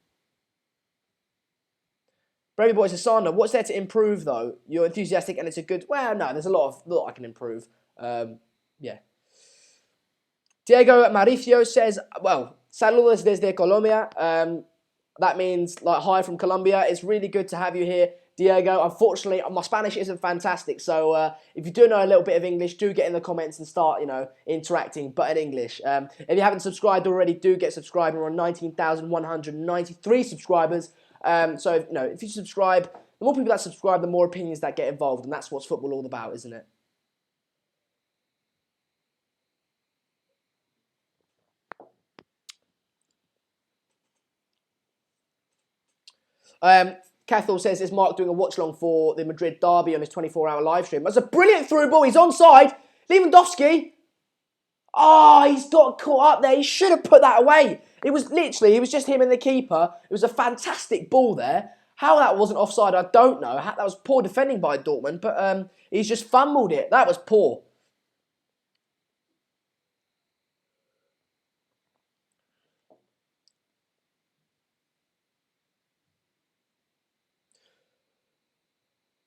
[SPEAKER 1] Brady Boy says, Sander, what's there to improve, though? You're enthusiastic and it's a good... Well, no, there's a lot I can improve. Yeah. Diego Mauricio says, well, saludos desde Colombia. That means, hi from Colombia. It's really good to have you here, Diego. Unfortunately, my Spanish isn't fantastic, so if you do know a little bit of English, do get in the comments and start, interacting, but in English. If you haven't subscribed already, do get subscribed. We're on 19,193 subscribers. So, if you subscribe, the more people that subscribe, the more opinions that get involved, and that's what's football all about, isn't it? Cathal says, is Mark doing a watch-along for the Madrid derby on his 24-hour live stream? That's a brilliant through ball. He's onside. Lewandowski. Oh, he's got caught up there. He should have put that away. It was just him and the keeper. It was a fantastic ball there. How that wasn't offside, I don't know. That was poor defending by Dortmund, but he's just fumbled it. That was poor.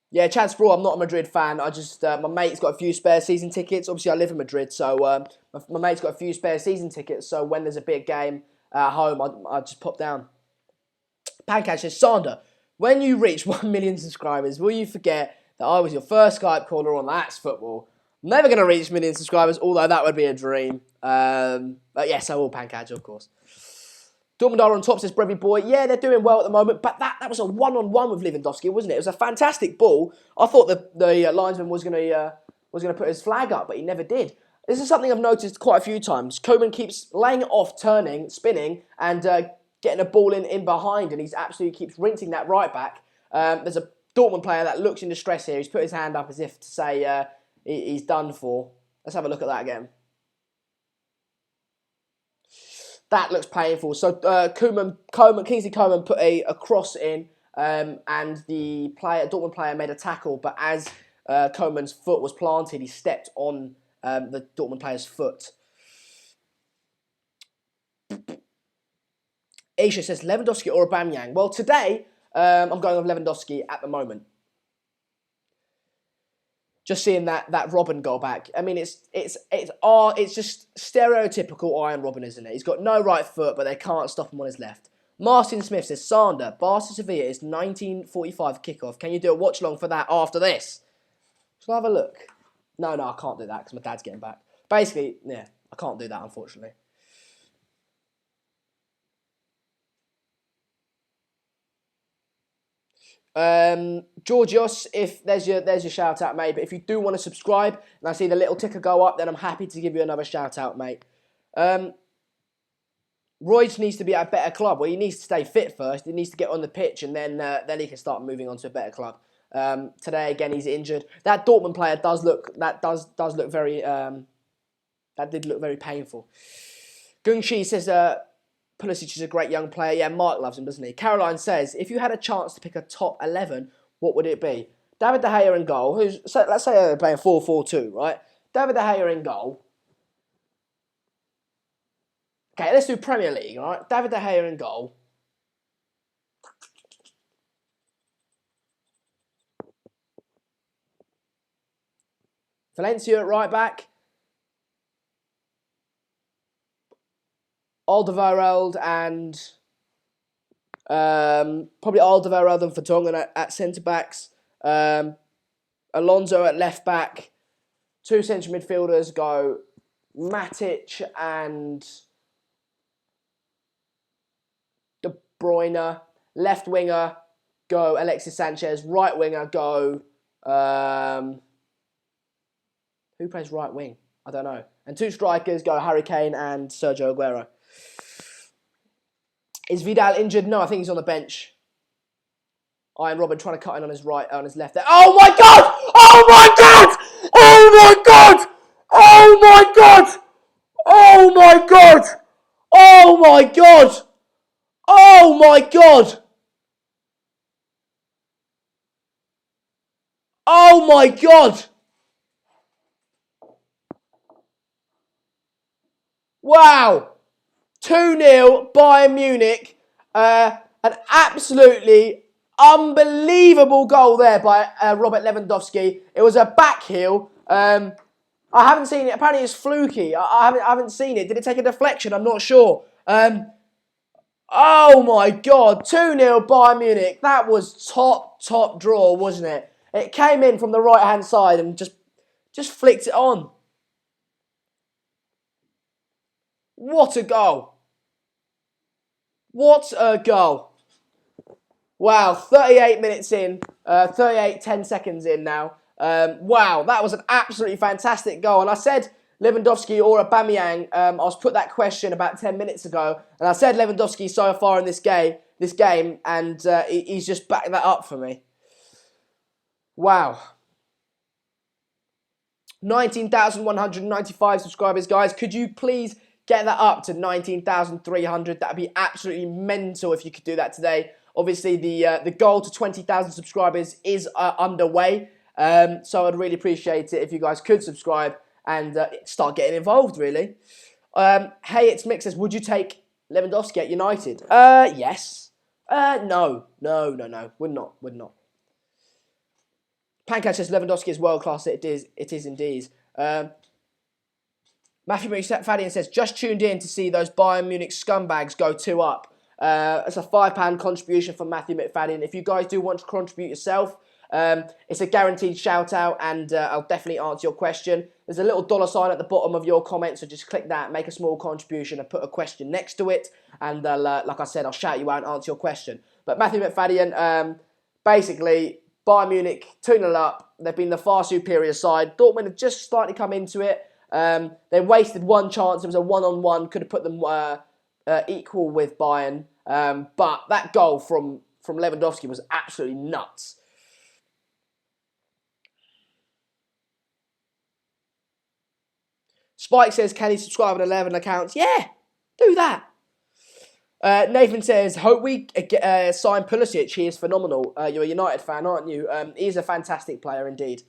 [SPEAKER 1] Yeah, Chad Sprawl, I'm not a Madrid fan. I just, my mate's got a few spare season tickets. Obviously, I live in Madrid, so my mate's got a few spare season tickets. So when there's a big game at home, I just pop down. Pancake says, Sander, when you reach 1 million subscribers, will you forget that I was your first Skype caller on That's Football? I'm never going to reach 1 million subscribers, although that would be a dream. But yes, I will, Pancake, of course. Dortmund are on top, says Brevy Boy. Yeah, they're doing well at the moment, but that was a one-on-one with Lewandowski, wasn't it? It was a fantastic ball. I thought the linesman was going to put his flag up, but he never did. This is something I've noticed quite a few times. Koeman keeps laying it off, turning, spinning, and getting a ball in behind, and he absolutely keeps rinsing that right back. There's a Dortmund player that looks in distress here. He's put his hand up as if to say he's done for. Let's have a look at that again. That looks painful. So Kingsley Coman put a cross in, and the Dortmund player made a tackle, but as Coman's foot was planted, he stepped on the Dortmund player's foot. Aisha says, Lewandowski or Aubameyang? Well, today, I'm going with Lewandowski at the moment. Just seeing that Robben goal back. I mean, it's just stereotypical Iron Robben, isn't it? He's got no right foot, but they can't stop him on his left. Martin Smith says, Sander, Barca Sevilla is 19:45 kickoff. Can you do a watch along for that after this? Shall I have a look? No, I can't do that because my dad's getting back. Basically, yeah, I can't do that, unfortunately. Georgios, if there's your shout out, mate. But if you do want to subscribe and I see the little ticker go up, then I'm happy to give you another shout out, mate. Royce needs to be at a better club. Well, he needs to stay fit first. He needs to get on the pitch, and then he can start moving on to a better club. Today again, he's injured. That Dortmund player does look very that did look very painful. Gungshi says Pulisic is a great young player. Yeah, Mark loves him, doesn't he? Caroline says, if you had a chance to pick a top 11, what would it be? David De Gea in goal. Let's say they're playing 4-4-2, right? David De Gea in goal. Okay, let's do Premier League, all right? David De Gea in goal. Valencia at right back. Alderweireld and probably Alderweireld and Vertonghen at centre backs. Alonso at left back. Two central midfielders go Matic and De Bruyne. Left winger go Alexis Sanchez. Right winger go who plays right wing? I don't know. And two strikers go Harry Kane and Sergio Aguero. Is Vidal injured? No, I think he's on the bench. Iron Robben trying to cut in on his right, on his left there. Oh my God! Oh my God! Oh my God! Oh my God! Oh my God! Oh my God! Oh my God! Oh my God! Wow! 2-0 Bayern Munich. An absolutely unbelievable goal there by Robert Lewandowski. It was a back heel. I haven't seen it. Apparently it's fluky. I haven't seen it. Did it take a deflection? I'm not sure. Oh my God. 2-0 Bayern Munich. That was top draw, wasn't it? It came in from the right-hand side and just flicked it on. What a goal. What a goal. Wow, 38 minutes in, 10 seconds in now. Wow, that was an absolutely fantastic goal. And I said Lewandowski or Aubameyang. I was put that question about 10 minutes ago. And I said Lewandowski so far in this game, and he's just backed that up for me. Wow. 19,195 subscribers, guys. Could you please get that up to 19,300? That would be absolutely mental if you could do that today. Obviously, the goal to 20,000 subscribers is underway. So I'd really appreciate it if you guys could subscribe and start getting involved, really. Hey, it's Mick says, would you take Lewandowski at United? Yes. No. Would not. Pancake says Lewandowski is world class. It is indeed. Matthew McFadden says, just tuned in to see those Bayern Munich scumbags go 2-up. It's a £5 contribution from Matthew McFadden. If you guys do want to contribute yourself, it's a guaranteed shout out, and I'll definitely answer your question. There's a little $ at the bottom of your comment, so just click that, make a small contribution, and put a question next to it. And like I said, I'll shout you out and answer your question. But Matthew McFadden, basically, Bayern Munich 2-0 up. They've been the far superior side. Dortmund have just slightly come into it. They wasted one chance. It was a one-on-one. Could have put them equal with Bayern. But that goal from Lewandowski was absolutely nuts. Spike says, can he subscribe on 11 accounts? Yeah, do that. Nathan says, hope we sign Pulisic. He is phenomenal. You're a United fan, aren't you? He's a fantastic player indeed.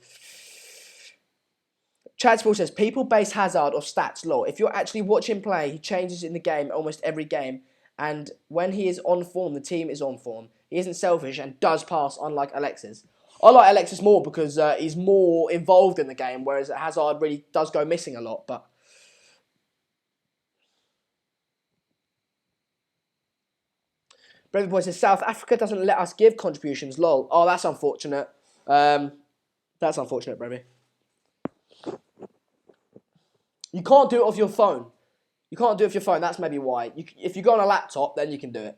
[SPEAKER 1] Chad Sport says, people base Hazard off stats law. If you're actually watching play, he changes in the game almost every game. And when he is on form, the team is on form. He isn't selfish and does pass, unlike Alexis. I like Alexis more because he's more involved in the game, whereas Hazard really does go missing a lot. But Brevy Boy says, South Africa doesn't let us give contributions, lol. Oh, that's unfortunate. That's unfortunate, Brevy. You can't do it off your phone. You can't do it off your phone. That's maybe why. If you go on a laptop, then you can do it.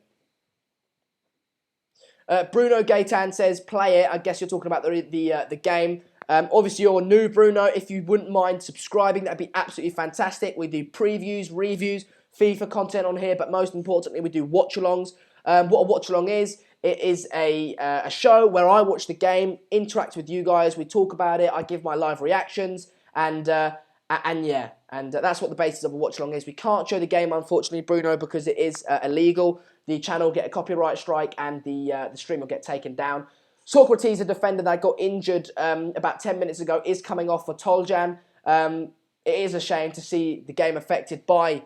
[SPEAKER 1] Bruno Gaitan says, play it. I guess you're talking about the game. Obviously, you're new, Bruno. If you wouldn't mind subscribing, that'd be absolutely fantastic. We do previews, reviews, FIFA content on here, but most importantly, we do watch-alongs. What a watch-along is, it is a show where I watch the game, interact with you guys, we talk about it, I give my live reactions, and that's what the basis of a watch-along is. We can't show the game, unfortunately, Bruno, because it is illegal. The channel will get a copyright strike, and the stream will get taken down. Socrates, a defender that got injured about 10 minutes ago, is coming off for Toljan. It is a shame to see the game affected by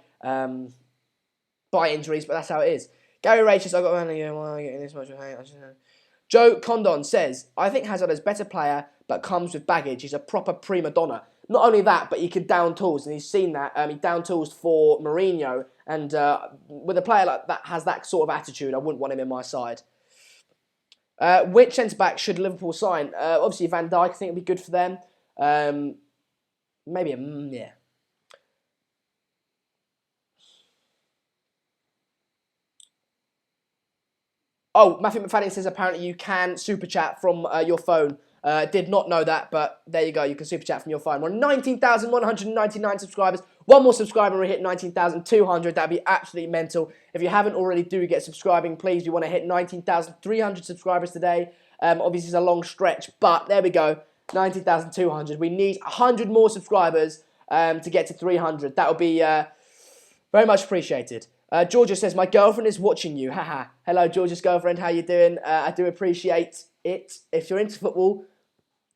[SPEAKER 1] injuries, but that's how it is. Gary Ray says, I got money, why am I getting this much hate? Joe Condon says, I think Hazard is a better player, but comes with baggage. He's a proper prima donna. Not only that, but he can down tools, and he's seen that. He down tools for Mourinho, and with a player like that has that sort of attitude, I wouldn't want him in my side. Which centre-back should Liverpool sign? Obviously, Van Dijk, I think would be good for them. Maybe yeah. Oh, Matthew McFadden says apparently you can super chat from your phone. Did not know that, but there you go. You can super chat from your phone. We're 19,199 subscribers. One more subscriber, we hit 19,200. That'd be absolutely mental. If you haven't already, do get subscribing, please. We want to hit 19,300 subscribers today. Obviously, it's a long stretch, but there we go. 19,200. We need 100 more subscribers to get to 300. That would be very much appreciated. Georgia says, my girlfriend is watching you. Haha. Hello, Georgia's girlfriend. How you doing? I do appreciate it. If you're into football,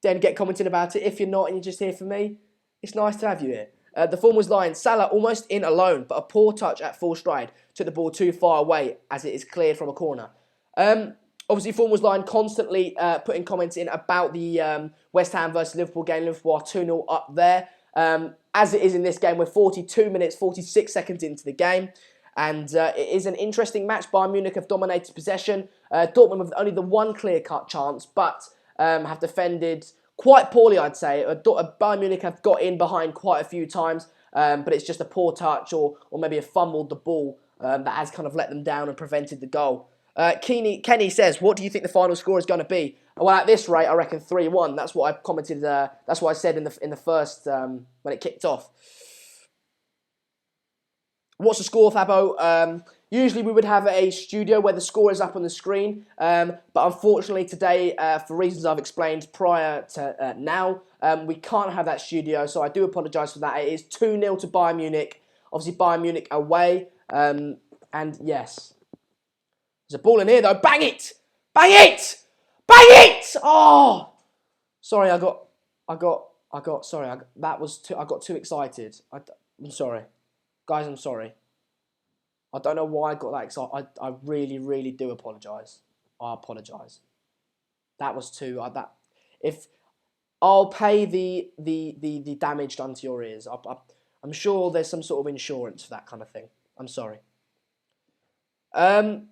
[SPEAKER 1] then get commenting about it. If you're not and you're just here for me, it's nice to have you here. The form was lying. Salah almost in alone, but a poor touch at full stride. Took the ball too far away as it is cleared from a corner. Obviously, form was lying constantly putting comments in about the West Ham versus Liverpool game. Liverpool are 2-0 up there. As it is in this game, we're 42 minutes, 46 seconds into the game. And it is an interesting match. Bayern Munich have dominated possession. Dortmund with only the one clear-cut chance, but have defended quite poorly, I'd say. Bayern Munich have got in behind quite a few times, but it's just a poor touch or maybe have fumbled the ball that has kind of let them down and prevented the goal. Kenny says, what do you think the final score is going to be? Well, at this rate, I reckon 3-1. That's what I commented. That's what I said in the first when it kicked off. What's the score, Fabo? Usually we would have a studio where the score is up on the screen, but unfortunately today, for reasons I've explained prior to now, we can't have that studio, so I do apologise for that. It is 2-0 to Bayern Munich. Obviously Bayern Munich away, and yes. There's a ball in here though. Bang it! Bang it! Bang it! Oh! Sorry, I got too excited. I'm sorry. Guys, I'm sorry. I don't know why I got that excited. I really, really do apologise. I apologise. That was too... if I'll pay the damage done to your ears. I'm sure there's some sort of insurance for that kind of thing. I'm sorry. I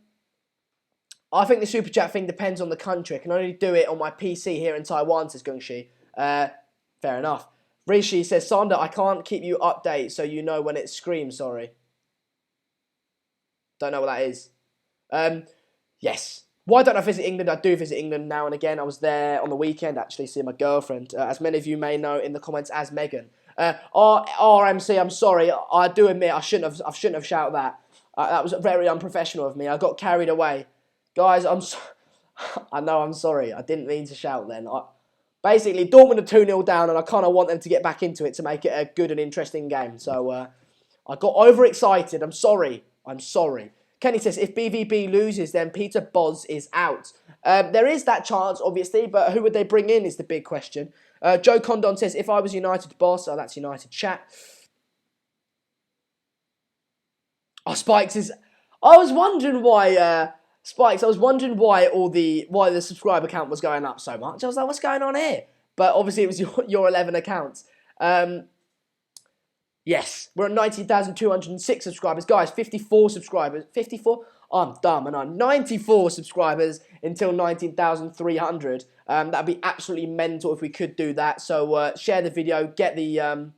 [SPEAKER 1] think the super chat thing depends on the country. I can only do it on my PC here in Taiwan, says Gungshi. Fair enough. Rishi says, Sander, I can't keep you update so you know when it screams, sorry. Don't know what that is. Yes. Why don't I visit England? I do visit England now and again. I was there on the weekend, actually, seeing my girlfriend. As many of you may know in the comments as Megan. RMC, I'm sorry. I do admit I shouldn't have shouted that. That was very unprofessional of me. I got carried away. Guys, I know I'm sorry. I didn't mean to shout then. Basically, Dortmund are 2-0 down, and I kind of want them to get back into it to make it a good and interesting game. So I got overexcited. I'm sorry. Kenny says, if BVB loses, then Peter Bosz is out. There is that chance, obviously, but who would they bring in is the big question. Joe Condon says, if I was United boss, oh, that's United chat. Oh, Spikes is... I was wondering why... Spikes, I was wondering why the subscriber count was going up so much. I was like, what's going on here? But obviously it was your 11 accounts. Yes, we're at 19,206 subscribers. Guys, 54 subscribers. 54? I'm dumb, and I'm 94 subscribers until 19,300. That'd be absolutely mental if we could do that. So share the video, get the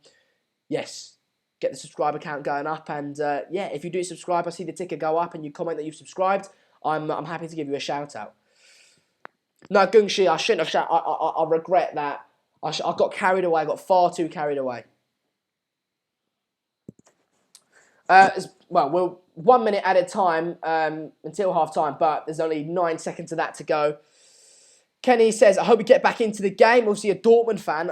[SPEAKER 1] get the subscriber count going up, and yeah, if you do subscribe, I see the ticker go up, and you comment that you've subscribed. I'm happy to give you a shout out. No, Gungshi, I shouldn't have shouted. I regret that. I got carried away. I got far too carried away. Well, we're 1 minute at a time until half time, but there's only 9 seconds of that to go. Kenny says, I hope we get back into the game. Obviously, a Dortmund fan.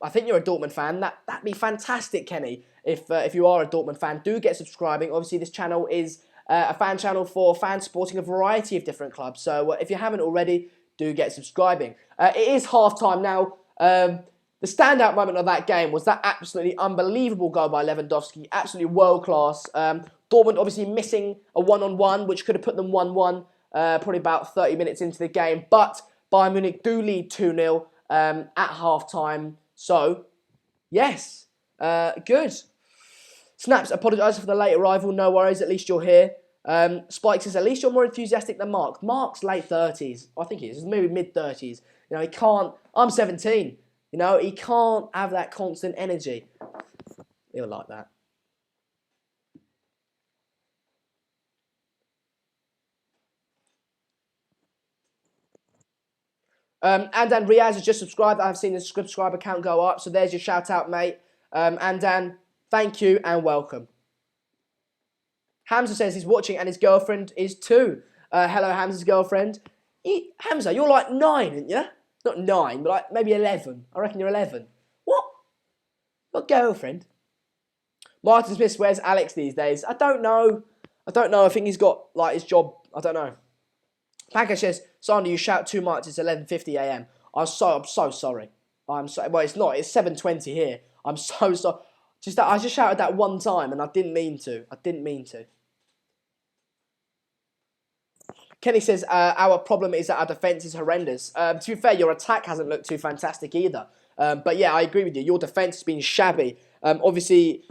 [SPEAKER 1] I think you're a Dortmund fan. That'd be fantastic, Kenny. If you are a Dortmund fan, do get subscribing. Obviously, this channel is a fan channel for fans supporting a variety of different clubs. So if you haven't already, do get subscribing. It is half time now. The standout moment of that game was that absolutely unbelievable goal by Lewandowski. Absolutely world class. Dortmund obviously missing a one-on-one, which could have put them 1-1 probably about 30 minutes into the game. But Bayern Munich do lead 2-0 at half-time. So, yes, good. Snaps apologises for the late arrival. No worries, at least you're here. Spike says, at least you're more enthusiastic than Mark. Mark's late 30s. I think he is. Maybe mid-30s. You know, he can't... I'm 17. You know, he can't have that constant energy. He'll like that. Andan Riaz has just subscribed. I've seen the subscriber count go up. So there's your shout out, mate. Andan, thank you and welcome. Hamza says he's watching and his girlfriend is too. Hello, Hamza's girlfriend. Hamza, you're like 9, aren't you? Not 9, but like maybe 11. I reckon you're 11. What? Your girlfriend? Martin Smith, where's Alex these days? I don't know. I think he's got like his job. I don't know. Packer says, Sander, you shout too much. It's 11:50 a.m. I'm so sorry. Well, it's not. It's 7:20 here. I'm so sorry. I just shouted that one time, and I didn't mean to. Kenny says, our problem is that our defence is horrendous. To be fair, your attack hasn't looked too fantastic either. But yeah, I agree with you. Your defence has been shabby. Obviously,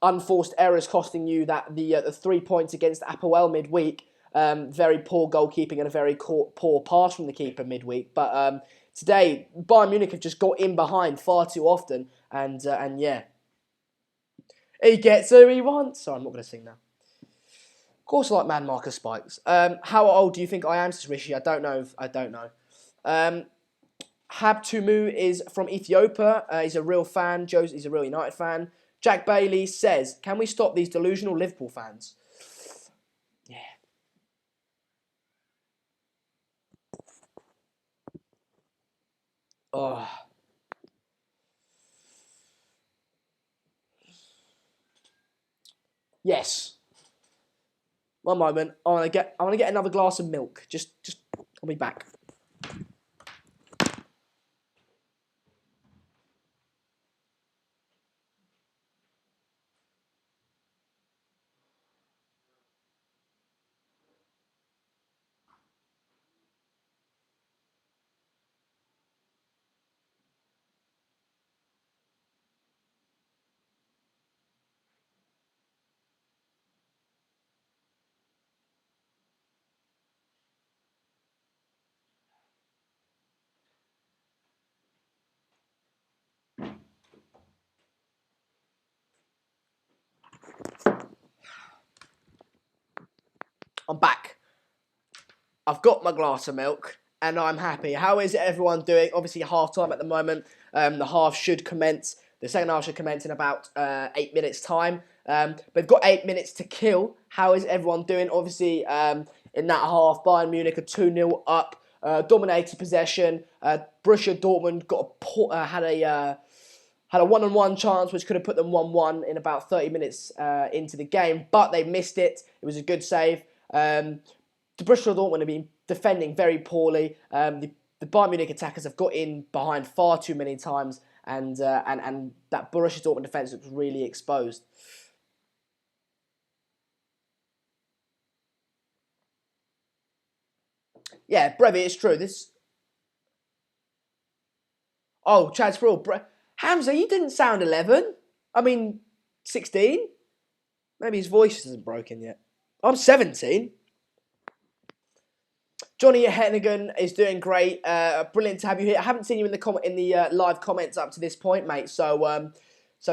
[SPEAKER 1] unforced errors costing you the 3 points against Apoel midweek. Very poor goalkeeping and a very poor pass from the keeper midweek. But today, Bayern Munich have just got in behind far too often. And yeah. He gets who he wants. Sorry, I'm not going to sing now. Of course, I like Man Marcus Spikes. How old do you think I am, says Rishi? I don't know. Hab Tumu is from Ethiopia. He's a real fan. He's a real United fan. Jack Bailey says, can we stop these delusional Liverpool fans? Yeah. Oh. Yes. One moment. I want to get another glass of milk. Just I'll be back. I'm back. I've got my glass of milk and I'm happy. How is everyone doing? Obviously half time at the moment. The half should commence. The second half should commence in about 8 minutes time. We've got 8 minutes to kill. How is everyone doing? Obviously in that half, Bayern Munich are 2-0 up. dominated possession. Borussia Dortmund had a one-on-one chance which could have put them 1-1 in about 30 minutes into the game, but they missed it. It was a good save. The Borussia Dortmund have been defending very poorly. The Bayern Munich attackers have got in behind far too many times, and that Borussia Dortmund defence looks really exposed. Yeah, Brevy, it's true. Oh, Chad Sproul. Hamza, you didn't sound 11. I mean, 16? Maybe his voice isn't broken yet. I'm 17. Johnny Hennigan is doing great. Brilliant to have you here. I haven't seen you in the live comments up to this point, mate. So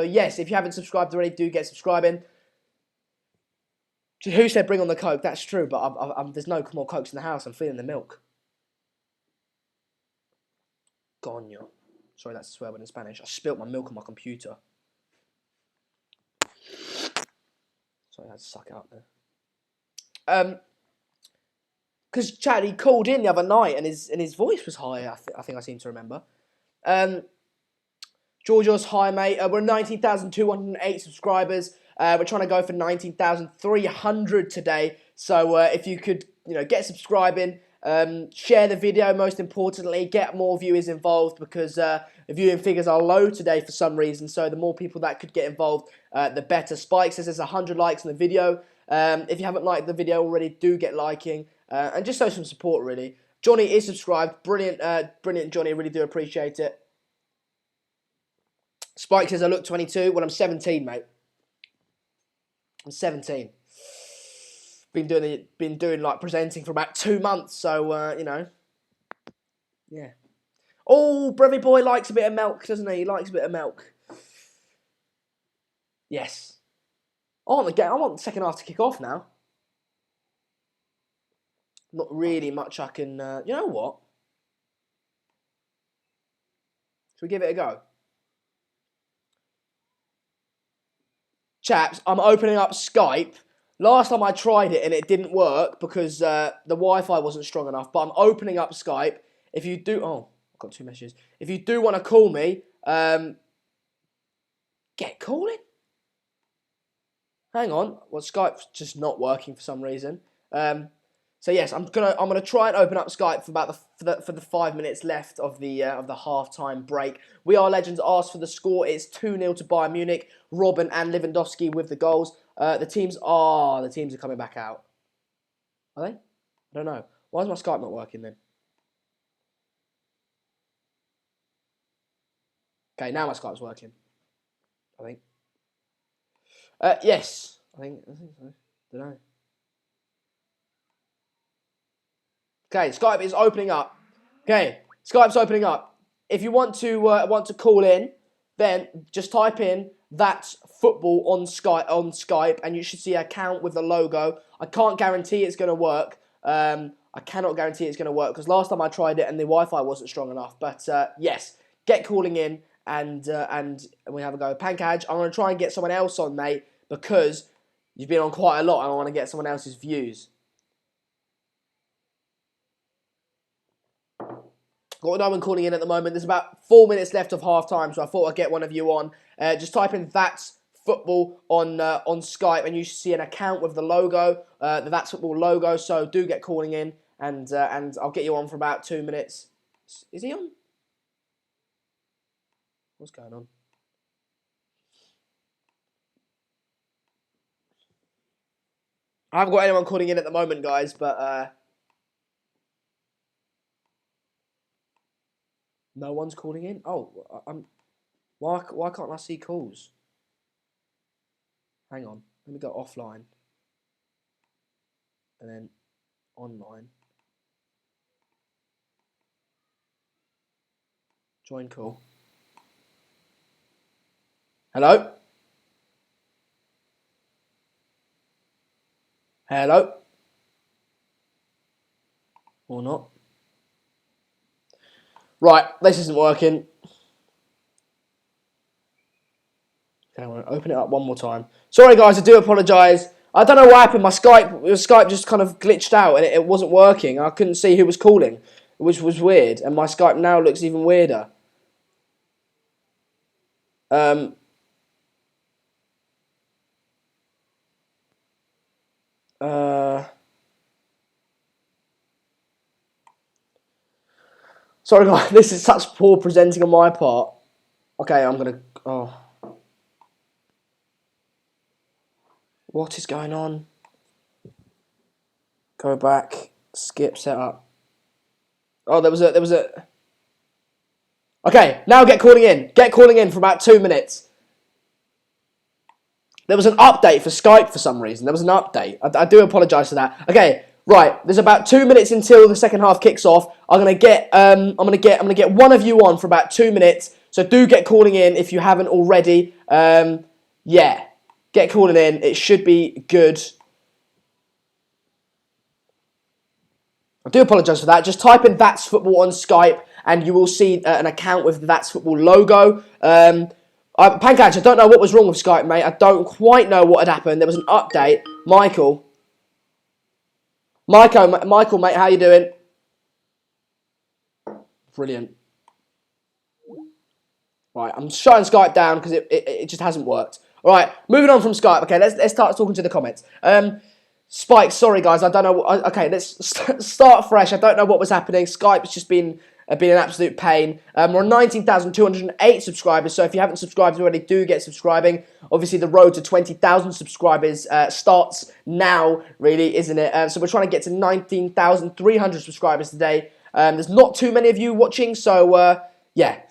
[SPEAKER 1] yes, if you haven't subscribed already, do get subscribing. Who said bring on the Coke? That's true, but there's no more Cokes in the house. I'm feeling the milk. Coño. Sorry, that's a swear word in Spanish. I spilt my milk on my computer. Sorry, I had to suck it up there. Because Chad, he called in the other night and his voice was high. I think I seem to remember. Georgios, hi mate. We're 19,208 subscribers. We're trying to go for 19,300 today. So if you could, get subscribing, share the video. Most importantly, get more viewers involved because the viewing figures are low today for some reason. So the more people that could get involved, the better. Spike says there's 100 likes on the video. If you haven't liked the video already, do get liking. And just show some support, really. Johnny is subscribed. Brilliant, brilliant, Johnny. Really do appreciate it. Spike says, I look 22. Well, I'm 17, mate. I'm 17. Been doing like presenting for about 2 months, so yeah. Oh, Brevy boy likes a bit of milk, doesn't he? He likes a bit of milk. Yes. I want the second half to kick off now. Not really much I can. You know what? Should we give it a go? Chaps, I'm opening up Skype. Last time I tried it and it didn't work because the Wi-Fi wasn't strong enough. But I'm opening up Skype. If you do... Oh, I've got 2 messages. If you do want to call me, get calling. Hang on. Well, Skype's just not working for some reason. So yes, I'm gonna try and open up Skype for the 5 minutes left of the halftime break. We Are Legends asked for the score. It's 2-0 to Bayern Munich. Robben and Lewandowski with the goals. The teams are coming back out. Are they? I don't know. Why is my Skype not working then? Okay, now my Skype's working. I think. Yes, I think so. Don't know. Okay, Skype is opening up. Okay, Skype's opening up. If you want to call in, then just type in "That's Football" on Skype, and you should see an account with the logo. I can't guarantee it's going to work. I cannot guarantee it's going to work because last time I tried it and the Wi-Fi wasn't strong enough. But yes, get calling in and we have a go. Pankaj, I'm going to try and get someone else on, mate, because you've been on quite a lot and I want to get someone else's views. Got no one calling in at the moment. There's about 4 minutes left of half time, so I thought I'd get one of you on. Just type in "That's Football" on Skype, and you should see an account with the logo, the "That's Football" logo. So do get calling in, and I'll get you on for about 2 minutes. Is he on? What's going on? I haven't got anyone calling in at the moment, guys, but no one's calling in. Oh, why can't I see calls? Hang on, let me go offline and then online. Join call. Hello? Hello? Or not? Right, this isn't working. Okay, I'm going to open it up one more time. Sorry guys, I do apologise. I don't know what happened. My Skype just kind of glitched out and it wasn't working. I couldn't see who was calling. which was weird. And my Skype now looks even weirder. Sorry guys, this is such poor presenting on my part. Okay, I'm gonna... Oh. What is going on? Go back. Skip setup. Oh, there was a... Okay, now get calling in. Get calling in for about 2 minutes. There was an update for Skype for some reason. There was an update. I do apologise for that. Okay, right. There's about 2 minutes until the second half kicks off. I'm gonna get one of you on for about 2 minutes. So do get calling in if you haven't already. Yeah, get calling in. It should be good. I do apologise for that. Just type in That's Football on Skype and you will see an account with the That's Football logo. Pancatch, I don't know what was wrong with Skype, mate. I don't quite know what had happened. There was an update. Michael, mate, how you doing? Brilliant. Right, I'm shutting Skype down because it just hasn't worked. All right, moving on from Skype. Okay, let's start talking to the comments. Spike, sorry guys, I don't know. Okay, let's start fresh. I don't know what was happening. Skype's just been an absolute pain. We're on 19,208 subscribers, so if you haven't subscribed already, do get subscribing. Obviously, the road to 20,000 subscribers starts now, really, isn't it? So we're trying to get to 19,300 subscribers today. There's not too many of you watching, so yeah,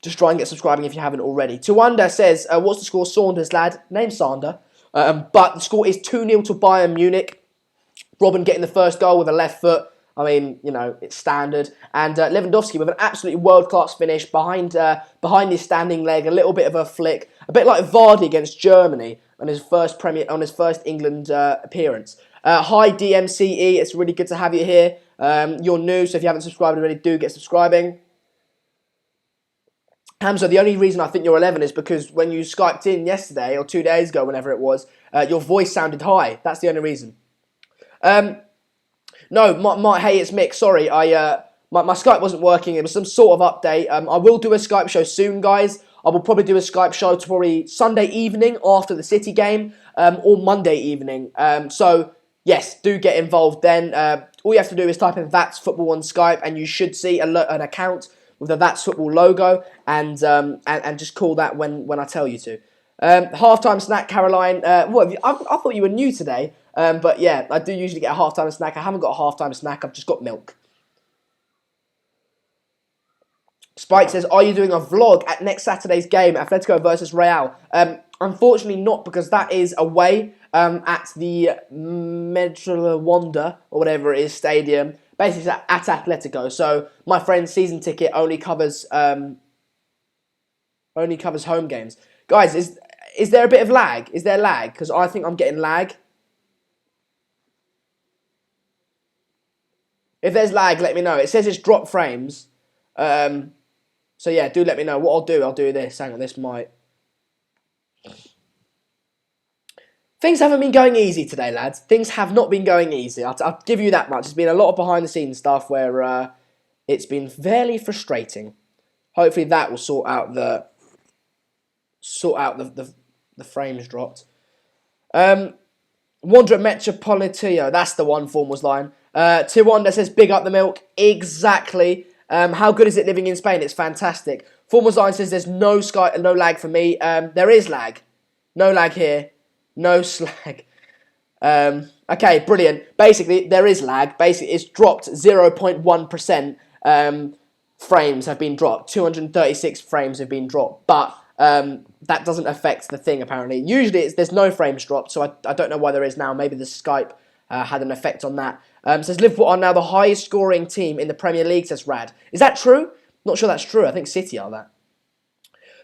[SPEAKER 1] just try and get subscribing if you haven't already. Tuanda says, what's the score? Saunders, lad. Name Sander. But the score is 2-0 to Bayern Munich. Robin getting the first goal with a left foot. I mean, you know, it's standard. And Lewandowski with an absolutely world-class finish behind his standing leg. A little bit of a flick. A bit like Vardy against Germany on his first England appearance. Hi, DMCE. It's really good to have you here. You're new, so if you haven't subscribed already, do get subscribing. Hamza, the only reason I think you're 11 is because when you Skyped in yesterday, or 2 days ago, whenever it was, your voice sounded high. That's the only reason. No, hey, it's Mick. Sorry, my Skype wasn't working. It was some sort of update. I will do a Skype show soon, guys. I will probably do a Skype show probably Sunday evening after the City game, or Monday evening. So, yes, do get involved then. All you have to do is type in That's Football on Skype, and you should see an account with the That's Football logo, and just call that when I tell you to. Halftime snack, Caroline. I thought you were new today, but yeah, I do usually get a halftime snack. I haven't got a halftime snack. I've just got milk. Spike says, "Are you doing a vlog at next Saturday's game, Atletico versus Real?" Unfortunately, not, because that is away at the Medrilla Wanda or whatever it is stadium. Basically, it's at Atletico. So my friend's season ticket only covers home games. Guys, is there a bit of lag? Is there lag? Because I think I'm getting lag. If there's lag, let me know. It says it's dropped frames. So yeah, do let me know. What I'll do this. Hang on, this might... Things haven't been going easy today, lads. Things have not been going easy. I'll give you that much. There's been a lot of behind-the-scenes stuff where it's been fairly frustrating. Hopefully that will sort out the frames dropped. Wanda Metropolitio, that's the one. Form was line. Tiwanda says, "Big up the milk." Exactly. How good is it living in Spain? It's fantastic. Form was line says, "There's no lag for me." There is lag. No lag here. No slag. Okay, brilliant. Basically, there is lag. Basically, it's dropped 0.1%. Frames have been dropped. 236 frames have been dropped. But that doesn't affect the thing, apparently. Usually, there's no frames dropped, so I don't know why there is now. Maybe the Skype had an effect on that. Says, Liverpool are now the highest scoring team in the Premier League, says Rad. Is that true? Not sure that's true. I think City are that.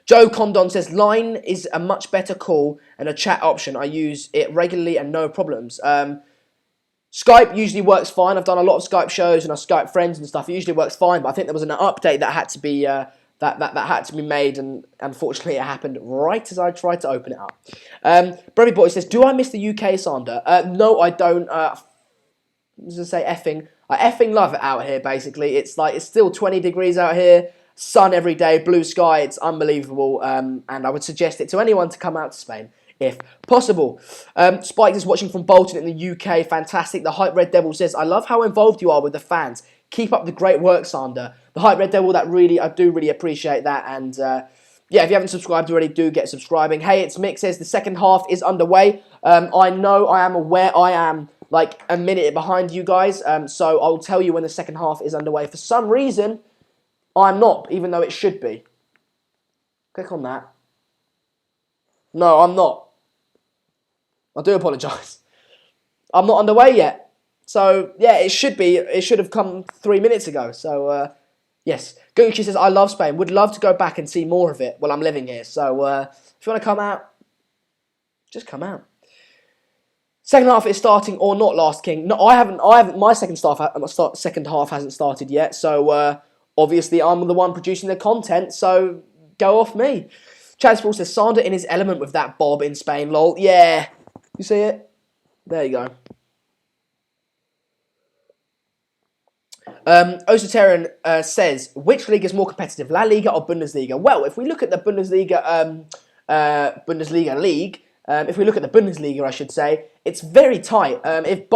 [SPEAKER 1] Joe Condon says, "Line is a much better call and a chat option. I use it regularly and no problems." Skype usually works fine. I've done a lot of Skype shows and I Skype friends and stuff. It usually works fine, but I think there was an update that had to be that had to be made, and unfortunately it happened right as I tried to open it up. Brevy Boy says, "Do I miss the UK, Sander?" No, I don't. I was going to say effing. I effing love it out here, basically. It's still 20 degrees out here. Sun every day, blue sky. It's unbelievable. And I would suggest it to anyone to come out to Spain, if possible. Spike is watching from Bolton in the UK. Fantastic. The Hype Red Devil says, I love how involved you are with the fans. Keep up the great work, Sander. The Hype Red Devil, I do really appreciate that. And yeah, if you haven't subscribed already, do get subscribing. Hey, it's Mick says the second half is underway. I know, I am aware, I am like a minute behind you guys. So I'll tell you when the second half is underway. For some reason, I'm not, even though it should be. Click on that. No, I'm not. I do apologise. I'm not underway yet. So, yeah, it should be. It should have come 3 minutes ago. So, yes. Gucci says, I love Spain. Would love to go back and see more of it while I'm living here. So, if you want to come out, just come out. Second half is starting or not, Last King. No, I haven't. My second half hasn't started yet. So, obviously, I'm the one producing the content. So, go off me. Chad Spall says, Sander in his element with that bob in Spain, lol. Yeah. You see it? There you go. Osaterian says, which league is more competitive, La Liga or Bundesliga? Well, if we look at the Bundesliga league, if we look at the Bundesliga, I should say, it's very tight. If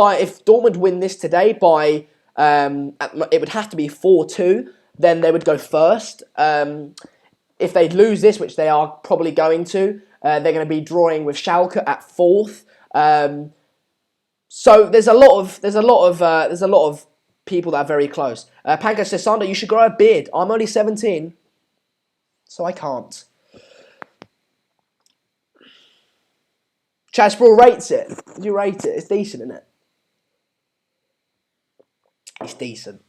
[SPEAKER 1] Dortmund win this today by, it would have to be 4-2, then they would go first. If they lose this, which they are probably going to, they're going to be drawing with Schalke at 4th. So there's a lot of people that are very close. Panko says, Sander, you should grow a beard. I'm only 17, so I can't. Chad Sproul rates it. Do you rate it? It's decent, isn't it? It's decent.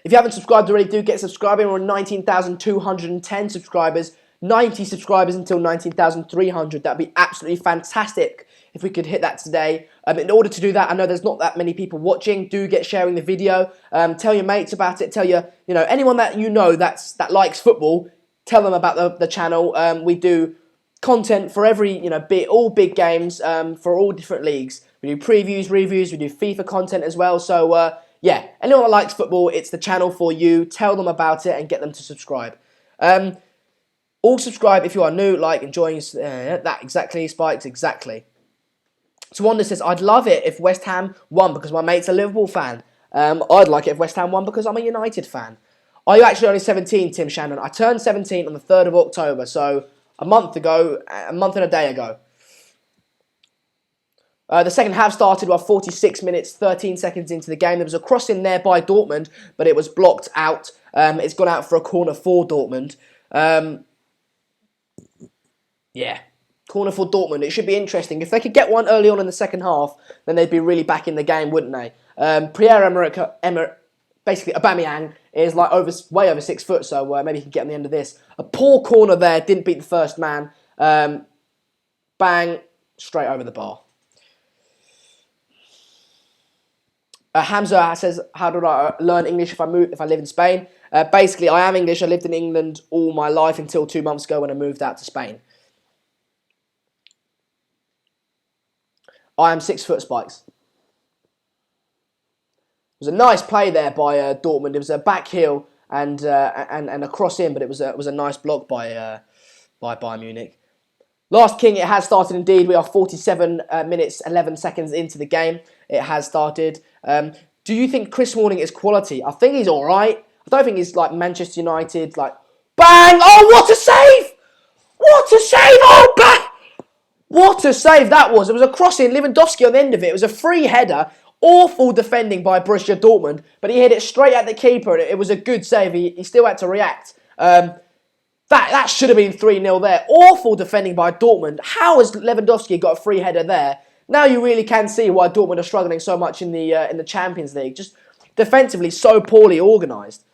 [SPEAKER 1] If you haven't subscribed already, do get subscribing. We're on 19,210 subscribers. 90 subscribers until 19,300. That'd be absolutely fantastic if we could hit that today. In order to do that, I know there's not that many people watching. Do get sharing the video. Tell your mates about it. Tell anyone that you know that likes football. Tell them about the channel. We do content for every all big games for all different leagues. We do previews, reviews. We do FIFA content as well. So yeah, anyone that likes football, it's the channel for you. Tell them about it and get them to subscribe. All subscribe if you are new, like, enjoying that. Exactly, Spikes, exactly. So Wanda says, I'd love it if West Ham won because my mate's a Liverpool fan. I'd like it if West Ham won because I'm a United fan. Are you actually only 17, Tim Shannon? I turned 17 on the 3rd of October, so a month and a day ago. The second half started while 46 minutes, 13 seconds into the game. There was a cross in there by Dortmund, but it was blocked out. It's gone out for a corner for Dortmund. Yeah, corner for Dortmund. It should be interesting. If they could get one early on in the second half, then they'd be really back in the game, wouldn't they? Basically Aubameyang is like way over 6 foot, so maybe he can get on the end of this. A poor corner there, didn't beat the first man. Bang, straight over the bar. Hamza says, how do I learn English if I live in Spain? Basically, I am English. I lived in England all my life until 2 months ago when I moved out to Spain. I am 6 foot, Spikes. It was a nice play there by Dortmund. It was a back heel and a cross in, but it was a nice block by Bayern Munich. Last King, it has started indeed. We are 47 minutes, 11 seconds into the game. It has started. Do you think Chris Smalling is quality? I think he's all right. I don't think he's like Manchester United, like, bang! Oh, what a save! What a save! Oh, bang! What a save that was. It was a cross in, Lewandowski on the end of it. It was a free header. Awful defending by Borussia Dortmund, but he hit it straight at the keeper, and it was a good save. He still had to react. That should have been 3-0 there. Awful defending by Dortmund. How has Lewandowski got a free header there? Now you really can see why Dortmund are struggling so much in the Champions League. Just defensively so poorly organised.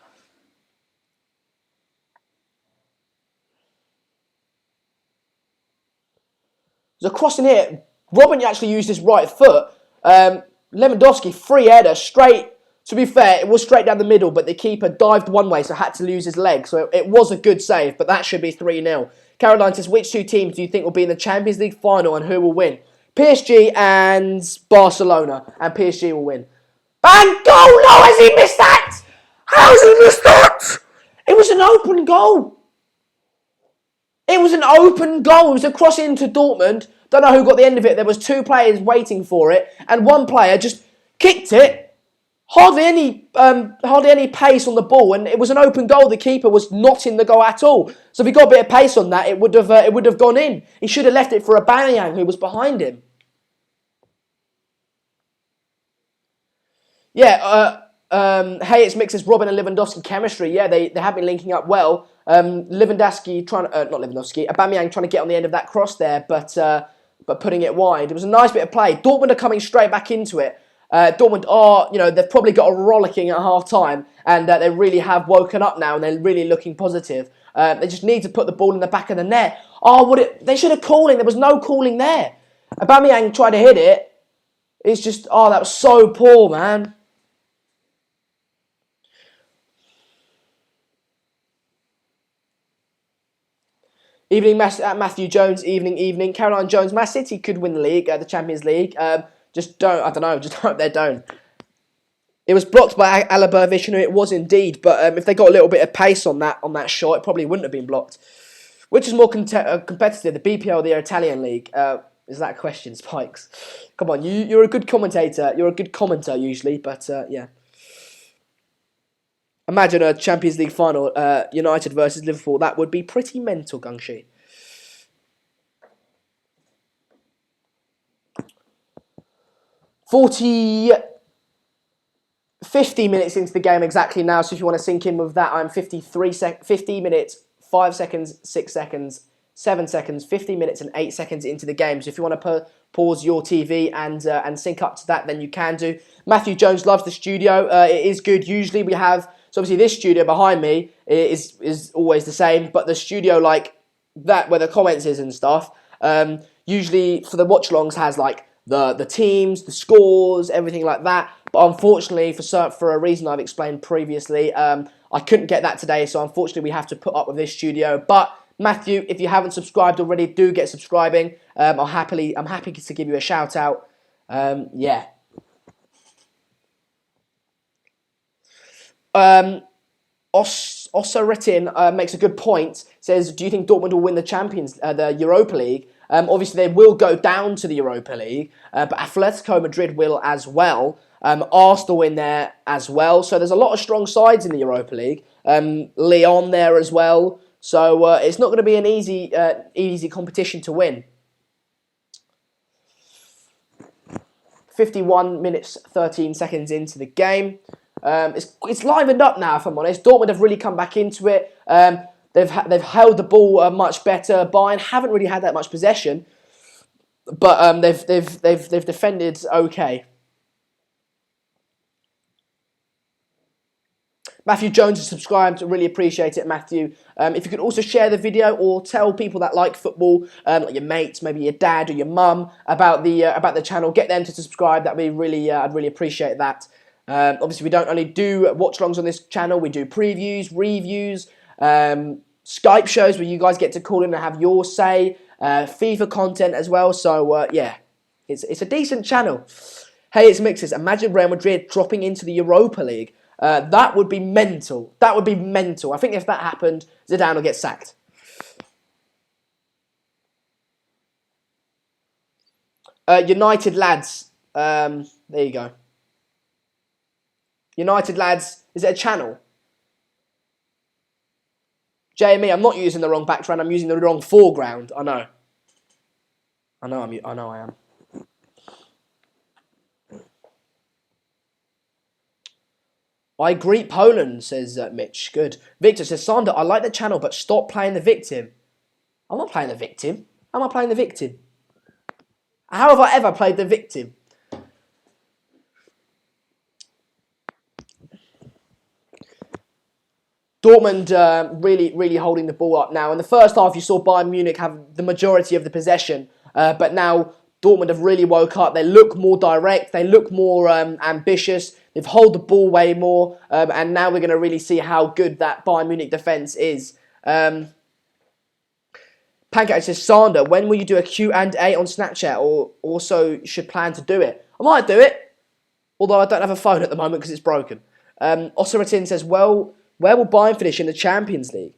[SPEAKER 1] There's a cross in here. Robin actually used his right foot. Lewandowski, free header, straight. To be fair, it was straight down the middle, but the keeper dived one way, so had to lose his leg. So it was a good save, but that should be 3-0. Caroline says, which two teams do you think will be in the Champions League final and who will win? PSG and Barcelona, and PSG will win. And goal! No, has he missed that? How's he missed that? It was an open goal. It was an open goal. It was a cross into Dortmund. Don't know who got the end of it. There was 2 players waiting for it, and one player just kicked it. Hardly any pace on the ball, and it was an open goal. The keeper was not in the goal at all. So if he got a bit of pace on that, it would have gone in. He should have left it for Aubameyang, who was behind him. Yeah. Hey, it's Mix's Robin and Lewandowski chemistry. Yeah, they have been linking up well. Lewandowski Aubameyang trying to get on the end of that cross there, but putting it wide. It was a nice bit of play. Dortmund are coming straight back into it. Dortmund are, they've probably got a rollicking at half time, and they really have woken up now, and they're really looking positive. They just need to put the ball in the back of the net. They should have calling. There was no calling there. Aubameyang tried to hit it. It's just, that was so poor, man. Evening, Matthew Jones. Evening. Caroline Jones. Man City could win the league, the Champions League. Just hope they don't. It was blocked by Alabervic, it was indeed. But if they got a little bit of pace on that shot, it probably wouldn't have been blocked. Which is more competitive, the BPL or the Italian league? Is that a question, Spikes? Come on, you're a good commentator. You're a good commenter usually, but yeah. Imagine a Champions League final, United versus Liverpool. That would be pretty mental, Gungshi. $50 minutes into the game exactly now. So if you want to sink in with that, I'm 50 minutes, 5 seconds, 6 seconds, 7 seconds, 50 minutes and 8 seconds into the game. So if you want to pause your TV and sync up to that, then you can do. Matthew Jones loves the studio. It is good. Usually we have. So obviously this studio behind me is always the same, but the studio like that where the comments is and stuff, usually for the watch-alongs has like the teams, the scores, everything like that. But unfortunately, for a reason I've explained previously, I couldn't get that today, so unfortunately we have to put up with this studio. But Matthew, if you haven't subscribed already, do get subscribing. I'm happy to give you a shout out. Yeah. Osseretin makes a good point. Says, do you think Dortmund will win the Europa League? Obviously, they will go down to the Europa League, but Atletico Madrid will as well. Arsenal in there as well. So there's a lot of strong sides in the Europa League. Lyon there as well. So it's not going to be an easy competition to win. 51 minutes, 13 seconds into the game. It's livened up now, if I'm honest. Dortmund have really come back into it. They've held the ball much better. Bayern haven't really had that much possession, but they've defended okay. Matthew Jones has subscribed. Really appreciate it, Matthew. If you could also share the video or tell people that like football, like your mates, maybe your dad or your mum, about the channel, get them to subscribe. That'd be really, I'd really appreciate that. Obviously, we don't only do watch-alongs on this channel. We do previews, reviews, Skype shows where you guys get to call in and have your say, FIFA content as well. So, yeah, it's a decent channel. Hey, it's Mixes. Imagine Real Madrid dropping into the Europa League. That would be mental. That would be mental. I think if that happened, Zidane will get sacked. United lads. There you go. United lads. Is it a channel? JME, I'm not using the wrong background. I'm using the wrong foreground. I know. I know I am. I greet Poland, says Mitch. Good. Victor says, Sander, I like the channel, but stop playing the victim. I'm not playing the victim. How am I playing the victim? How have I ever played the victim? Dortmund really holding the ball up now. In the first half, you saw Bayern Munich have the majority of the possession, but now Dortmund have really woke up. They look more direct. They look more ambitious. They've held the ball way more, and now we're going to really see how good that Bayern Munich defence is. Pancake says, Sander, when will you do a Q&A on Snapchat, or also should plan to do it? I might do it, although I don't have a phone at the moment because it's broken. Osiratin says, well, where will Bayern finish in the Champions League?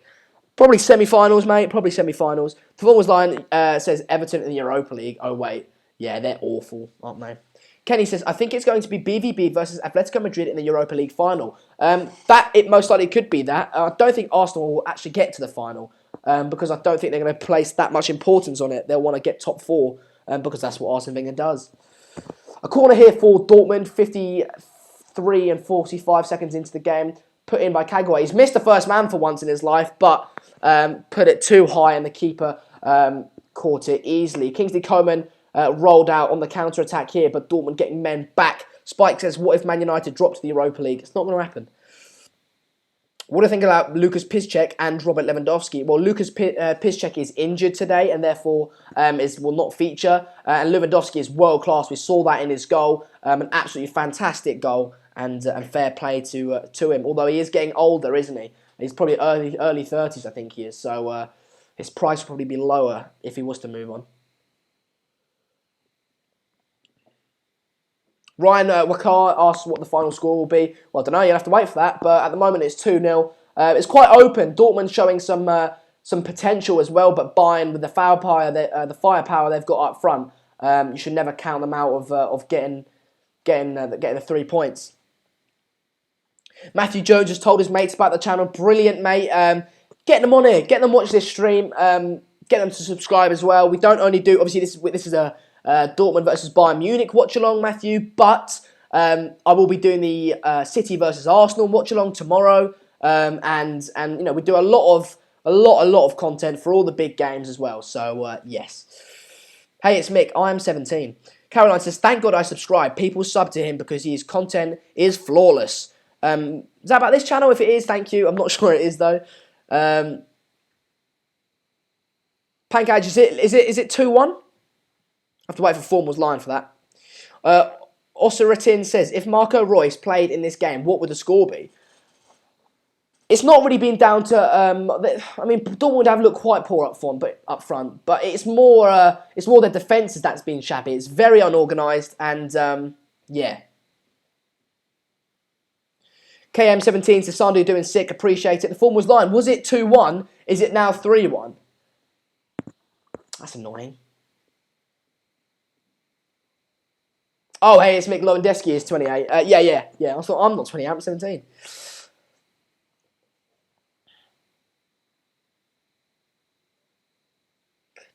[SPEAKER 1] Probably semi-finals, mate. Probably semi-finals. Performance line says Everton in the Europa League. Oh, wait. Yeah, they're awful, aren't they? Kenny says, I think it's going to be BVB versus Atletico Madrid in the Europa League final. It most likely could be that. I don't think Arsenal will actually get to the final because I don't think they're going to place that much importance on it. They'll want to get top four because that's what Arsene Wenger does. A corner here for Dortmund, 53 and 45 seconds into the game. Put in by Kagawa. He's missed the first man for once in his life, but put it too high and the keeper caught it easily. Kingsley Coman rolled out on the counter-attack here, but Dortmund getting men back. Spike says, what if Man United drop to the Europa League? It's not going to happen. What do you think about Lucas Piszczek and Robert Lewandowski? Well, Lucas Piszczek is injured today and therefore will not feature. And Lewandowski is world-class. We saw that in his goal. An absolutely fantastic goal and fair play to him. Although he is getting older, isn't he? He's probably early 30s, I think he is. So his price will probably be lower if he was to move on. Ryan Wakar asks what the final score will be. Well, I don't know. You'll have to wait for that. But at the moment, it's 2-0. It's quite open. Dortmund showing some potential as well. But Bayern, with the firepower they've got up front, you should never count them out of getting the 3 points. Matthew Jones has told his mates about the channel. Brilliant, mate. Get them on here. Get them watch this stream. Get them to subscribe as well. We don't only do... Obviously, this is a... Dortmund versus Bayern Munich watch-along, Matthew, but I will be doing the City versus Arsenal watch-along tomorrow, and you know, we do a lot of content for all the big games as well. So yes. Hey, it's Mick. I am 17. Caroline says, "Thank God I subscribed. People sub to him because his content is flawless." Is that about this channel? If it is, thank you. I'm not sure it is though. Pancake, is it 2-1? I have to wait for Formal's line for that. Osiratin says, if Marco Reus played in this game, what would the score be? It's not really been down to... I mean, Dortmund have looked quite poor up front, but it's more their defences that's been shabby. It's very unorganised, and yeah. KM17 says, Sandu doing sick, appreciate it. The Formal's line, was it 2-1? Is it now 3-1? That's annoying. Oh, hey, it's Mick Lewandowski is 28. Yeah. I thought I'm not 28, I'm 17.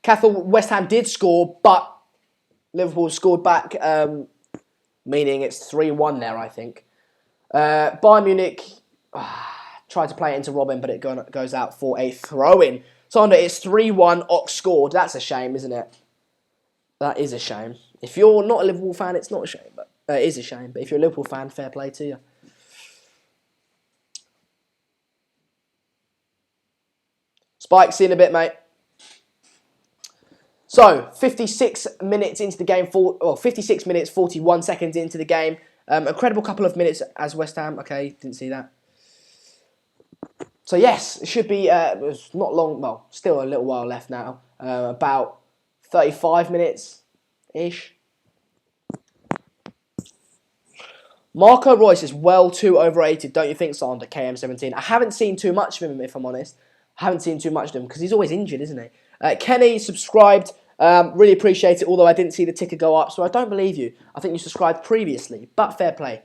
[SPEAKER 1] Cathal, West Ham did score, but Liverpool scored back, meaning it's 3-1 there, I think. Bayern Munich tried to play it into Robin, but it goes out for a throw-in. Sander, it's 3-1, Ox scored. That's a shame, isn't it? That is a shame. If you're not a Liverpool fan, it's not a shame, but it is a shame. But if you're a Liverpool fan, fair play to you. Spike, see you in a bit, mate. So, 56 minutes into the game, 56 minutes, 41 seconds into the game. Incredible couple of minutes as West Ham. Okay, didn't see that. So, yes, it should be, it's not long, well, still a little while left now. About 35 minutes-ish. Marco Reus is well too overrated, don't you think, Sander, KM17? I haven't seen too much of him, if I'm honest. I haven't seen too much of him, because he's always injured, isn't he? Kenny subscribed. Really appreciate it, although I didn't see the ticker go up, so I don't believe you. I think you subscribed previously, but fair play.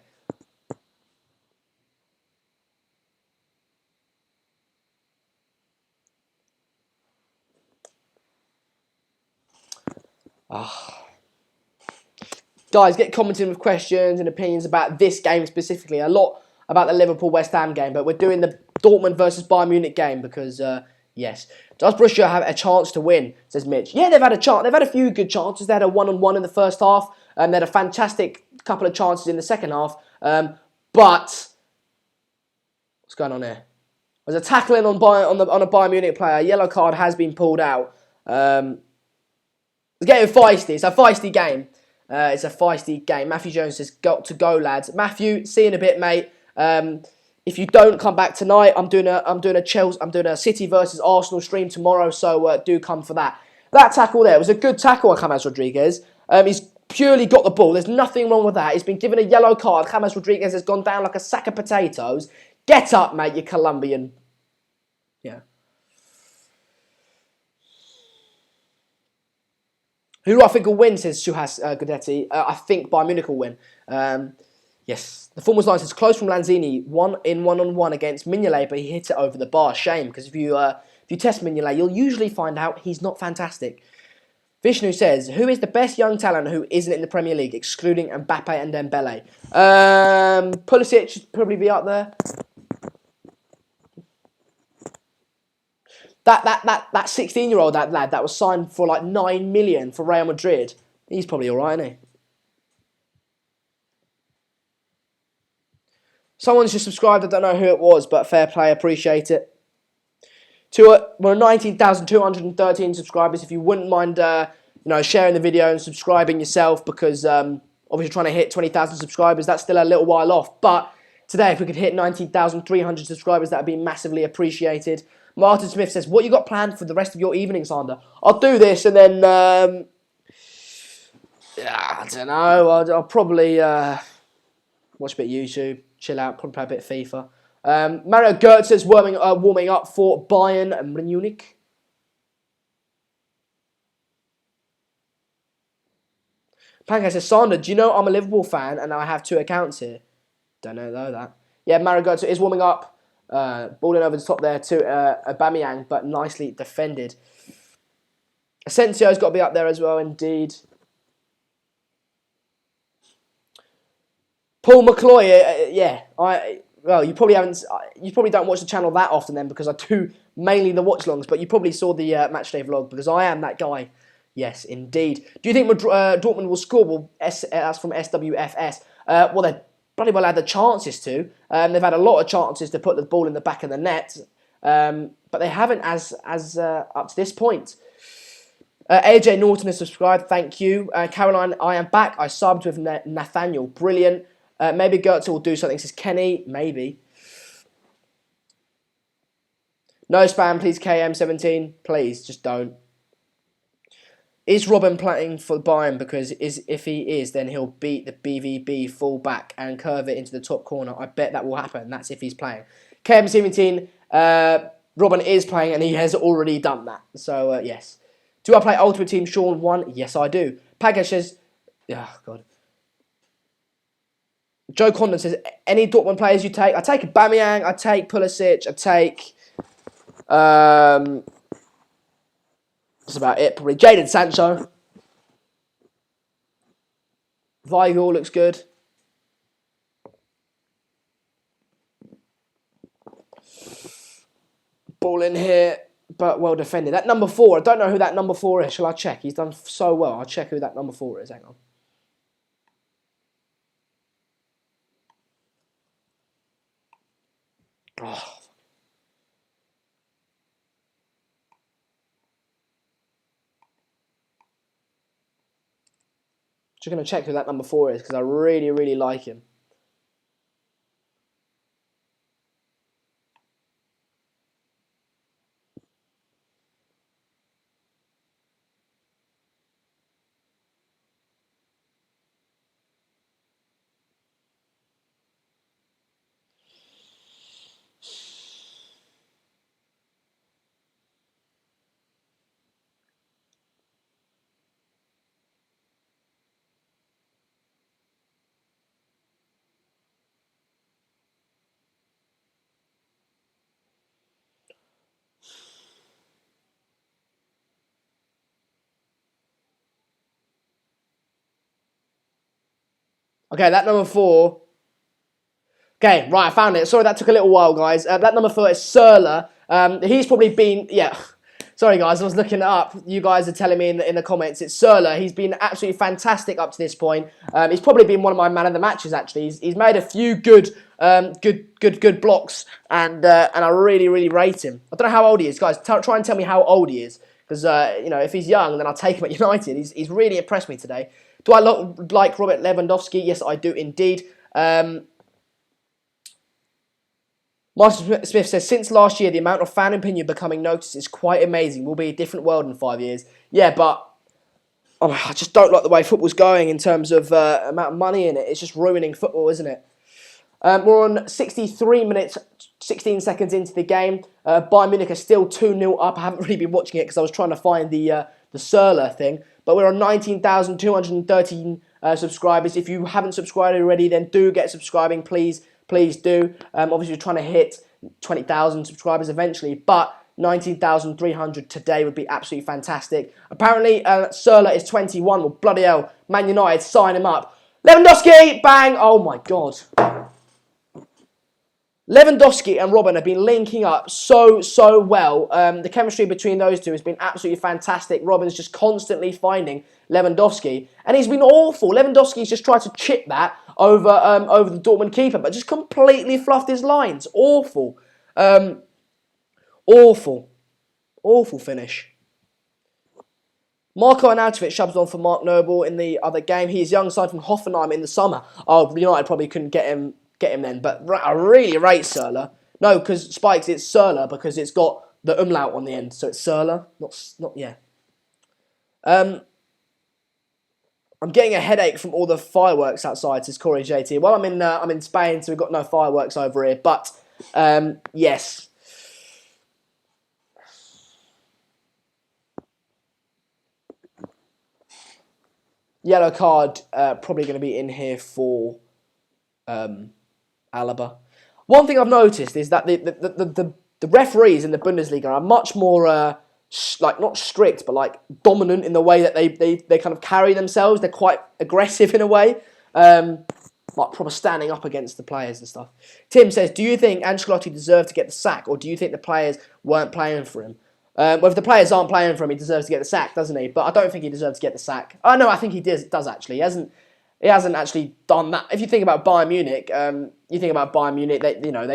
[SPEAKER 1] Guys, get commenting with questions and opinions about this game specifically. A lot about the Liverpool-West Ham game, but we're doing the Dortmund versus Bayern Munich game because, yes. Does Borussia have a chance to win, says Mitch. Yeah, they've had a chance. They've had a few good chances. They had a one-on-one in the first half, and they had a fantastic couple of chances in the second half. But what's going on here? There's a tackling on a Bayern Munich player. A yellow card has been pulled out. It's getting feisty. It's a feisty game. Matthew Jones says, got to go, lads. Matthew, see you in a bit, mate. if you don't come back tonight, I'm doing a City versus Arsenal stream tomorrow, so do come for that. That tackle there was a good tackle on James Rodriguez. He's purely got the ball. There's nothing wrong with that. He's been given a yellow card. James Rodriguez has gone down like a sack of potatoes. Get up, mate, you Colombian. Yeah. Who do I think will win, says Suhas Gudetti. I think Bayern Munich will win. Yes. The form was nice. It's close from Lanzini. One-on-one against Mignolet, but he hit it over the bar. Shame, because if you test Mignolet, you'll usually find out he's not fantastic. Vishnu says, who is the best young talent who isn't in the Premier League, excluding Mbappe and Dembele? Pulisic should probably be up there. That 16-year-old lad that was signed for like 9 million for Real Madrid, he's probably all right, isn't he? Someone's just subscribed. I don't know who it was, but fair play. Appreciate it. We're 19,213 subscribers. If you wouldn't mind, sharing the video and subscribing yourself, because obviously trying to hit 20,000 subscribers, that's still a little while off. But today, if we could hit 19,300 subscribers, that would be massively appreciated. Martin Smith says, what you got planned for the rest of your evening, Sander? I'll do this and then, I don't know, I'll probably watch a bit of YouTube, chill out, probably play a bit of FIFA. Mario Götze is warming up for Bayern Munich. Pancake says, Sander, do you know I'm a Liverpool fan and I have 2 accounts here? Don't know that. Yeah, Mario Götze is warming up. Ball in over the top there to Aubameyang, but nicely defended. Asensio's got to be up there as well, indeed. Paul McCloy, you probably don't watch the channel that often then, because I do mainly the watch-alongs, but you probably saw the matchday vlog, because I am that guy. Yes, indeed. Do you think Dortmund will score? Well, that's from SWFS. Well, they bloody well had the chances to. They've had a lot of chances to put the ball in the back of the net, but they haven't as up to this point. AJ Norton has subscribed. Thank you. Caroline, I am back. I subbed with Nathaniel. Brilliant. Maybe Götze will do something, says Kenny. Maybe. No spam, please, KM17. Please, just don't. Is Robin playing for Bayern? Because if he is, then he'll beat the BVB full back and curve it into the top corner. I bet that will happen. That's if he's playing. KM17, Robin is playing and he has already done that. So, yes. Do I play Ultimate Team Sean 1? Yes, I do. Pagash says, oh, God. Joe Condon says, any Dortmund players you take? I take Aubameyang, I take Pulisic, I take... that's about it, probably. Jadon Sancho. Weigl looks good. Ball in here, but well defended. That number 4, I don't know who that number 4 is. Shall I check? He's done so well. I'll check who that number 4 is. Hang on. Oh. Just going to check who that number 4 is, because I really, really like him. Okay, that number 4. Okay, right, I found it. Sorry, that took a little while, guys. That number 4 is Surler. He's probably been, Sorry, guys, I was looking it up. You guys are telling me in the comments. It's Surler. He's been absolutely fantastic up to this point. He's probably been one of my man of the matches, actually. He's made a few good blocks, and I really, really rate him. I don't know how old he is, guys. Try and tell me how old he is, because if he's young, then I'll take him at United. He's really impressed me today. Do I like Robert Lewandowski? Yes, I do indeed. Martin Smith says, since last year, the amount of fan opinion becoming noticed is quite amazing. We'll be a different world in 5 years. Yeah, but I just don't like the way football's going in terms of amount of money in it. It's just ruining football, isn't it? We're on 63 minutes, 16 seconds into the game. Bayern Munich are still 2-0 up. I haven't really been watching it because I was trying to find the Surler thing. But we're on 19,213 subscribers. If you haven't subscribed already, then do get subscribing, please. Please do. Obviously, we're trying to hit 20,000 subscribers eventually, but 19,300 today would be absolutely fantastic. Apparently, Surler is 21. Well, bloody hell. Man United, sign him up. Lewandowski, bang. Oh, my God. Lewandowski and Robin have been linking up so well. The chemistry between those two has been absolutely fantastic. Robin's just constantly finding Lewandowski, and he's been awful. Lewandowski's just tried to chip that over the Dortmund keeper, but just completely fluffed his lines. Awful. Awful finish. Marco Arnautovic shoves on for Mark Noble in the other game. He is young side from Hoffenheim in the summer. Oh, United probably couldn't get him then, but I really rate Surler. No, because Spikes, it's Surler because it's got the umlaut on the end, so it's Surler, not yeah. I'm getting a headache from all the fireworks outside, says Corey JT. Well, I'm in Spain, so we've got no fireworks over here, but yes. Yellow card probably going to be in here for Alaba. One thing I've noticed is that the referees in the Bundesliga are much more not strict, but like dominant in the way that they kind of carry themselves. They're quite aggressive in a way, like proper standing up against the players and stuff. Tim says, do you think Ancelotti deserved to get the sack, or do you think the players weren't playing for him? Well, if the players aren't playing for him, he deserves to get the sack, doesn't he? But I don't think he deserves to get the sack. Oh no, I think he does actually. He hasn't actually done that. If you think about Bayern Munich, they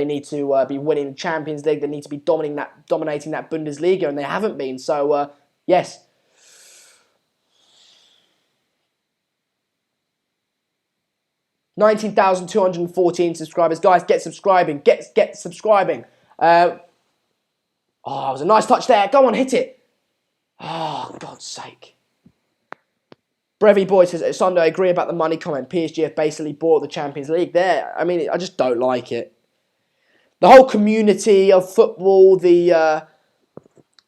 [SPEAKER 1] need to be winning the Champions League. They need to be dominating that Bundesliga, and they haven't been. So yes. $19,214 subscribers. Guys, get subscribing. Get subscribing. Oh, it was a nice touch there. Go on, hit it. Oh, God's sake. Brevy Boy says, Sunday, I agree about the money comment. PSG have basically bought the Champions League there. I mean, I just don't like it. The whole community of football, the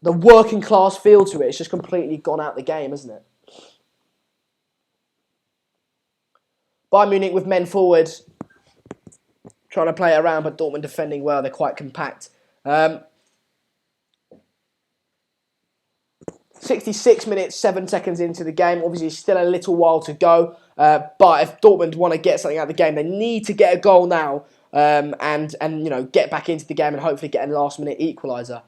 [SPEAKER 1] working class feel to it, it's just completely gone out the game, isn't it? Bayern Munich with men forward, trying to play it around, but Dortmund defending well. They're quite compact. 66 minutes, 7 seconds into the game. Obviously, still a little while to go. But if Dortmund want to get something out of the game, they need to get a goal now and get back into the game and hopefully get a last-minute equaliser.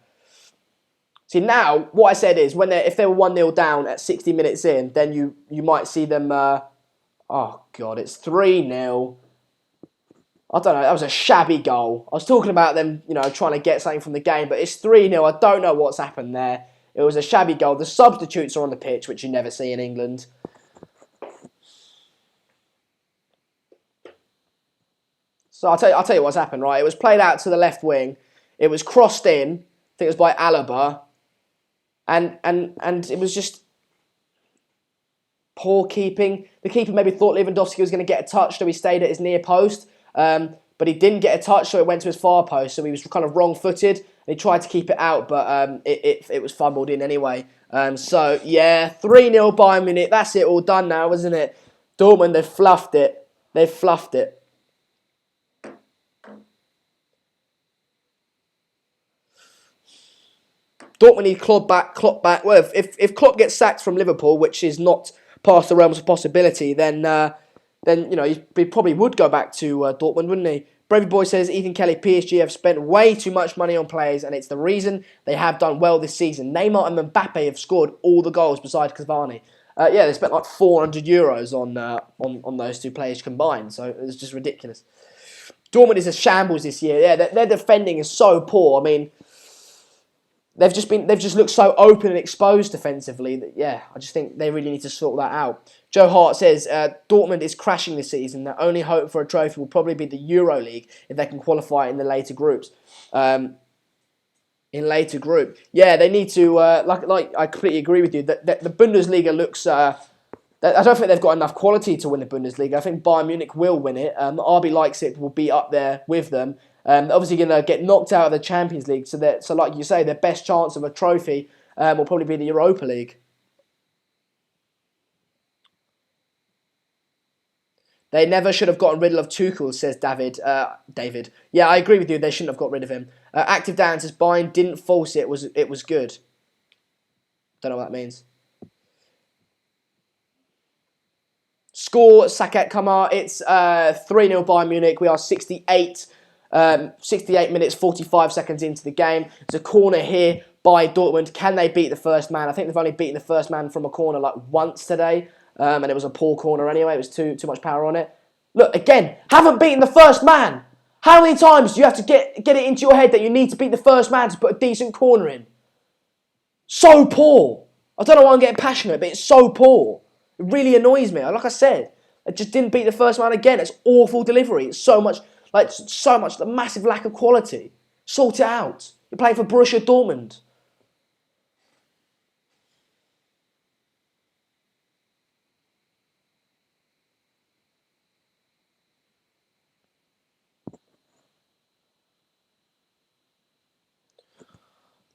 [SPEAKER 1] See, now, what I said is, if they were 1-0 down at 60 minutes in, then you might see them... oh, God, it's 3-0. I don't know, that was a shabby goal. I was talking about them, trying to get something from the game, but it's 3-0. I don't know what's happened there. It was a shabby goal. The substitutes are on the pitch, which you never see in England. So I'll tell you what's happened, right? It was played out to the left wing. It was crossed in. I think it was by Alaba. And it was just poor keeping. The keeper maybe thought Lewandowski was going to get a touch, so he stayed at his near post. But he didn't get a touch, so it went to his far post. So he was kind of wrong-footed. He tried to keep it out, but it was fumbled in anyway. So, yeah, 3-0 Bayern Munich. That's it, all done now, isn't it? Dortmund, they've fluffed it. They've fluffed it. Dortmund need Klopp back. Well, if Klopp gets sacked from Liverpool, which is not past the realms of possibility, then he probably would go back to Dortmund, wouldn't he? Bravey Boy says, Ethan Kelly, PSG have spent way too much money on players, and it's the reason they have done well this season. Neymar and Mbappe have scored all the goals besides Cavani. They spent like €400 on those two players combined, so it's just ridiculous. Dortmund is a shambles this year. Yeah, their defending is so poor. I mean, they've just looked so open and exposed defensively that, yeah, I just think they really need to sort that out. Joe Hart says Dortmund is crashing this season. Their only hope for a trophy will probably be the Euro League if they can qualify in the later groups. Yeah, they need to. Like I completely agree with you that the Bundesliga looks. I don't think they've got enough quality to win the Bundesliga. I think Bayern Munich will win it. RB Leipzig will be up there with them. Obviously, going to get knocked out of the Champions League. So like you say, their best chance of a trophy will probably be the Europa League. They never should have gotten rid of Tuchel, says David. Yeah, I agree with you. They shouldn't have got rid of him. Active Dan says Bayern didn't force it. It was good. Don't know what that means. Score, Saket Kamar. It's 3-0 Bayern Munich. We are 68 minutes, 45 seconds into the game. There's a corner here by Dortmund. Can they beat the first man? I think they've only beaten the first man from a corner like once today. And it was a poor corner anyway. It was too much power on it. Look, again, haven't beaten the first man. How many times do you have to get it into your head that you need to beat the first man to put a decent corner in? So poor. I don't know why I'm getting passionate, but it's so poor. It really annoys me. Like I said, I just didn't beat the first man again. It's awful delivery. It's so much, the massive lack of quality. Sort it out. You're playing for Borussia Dortmund.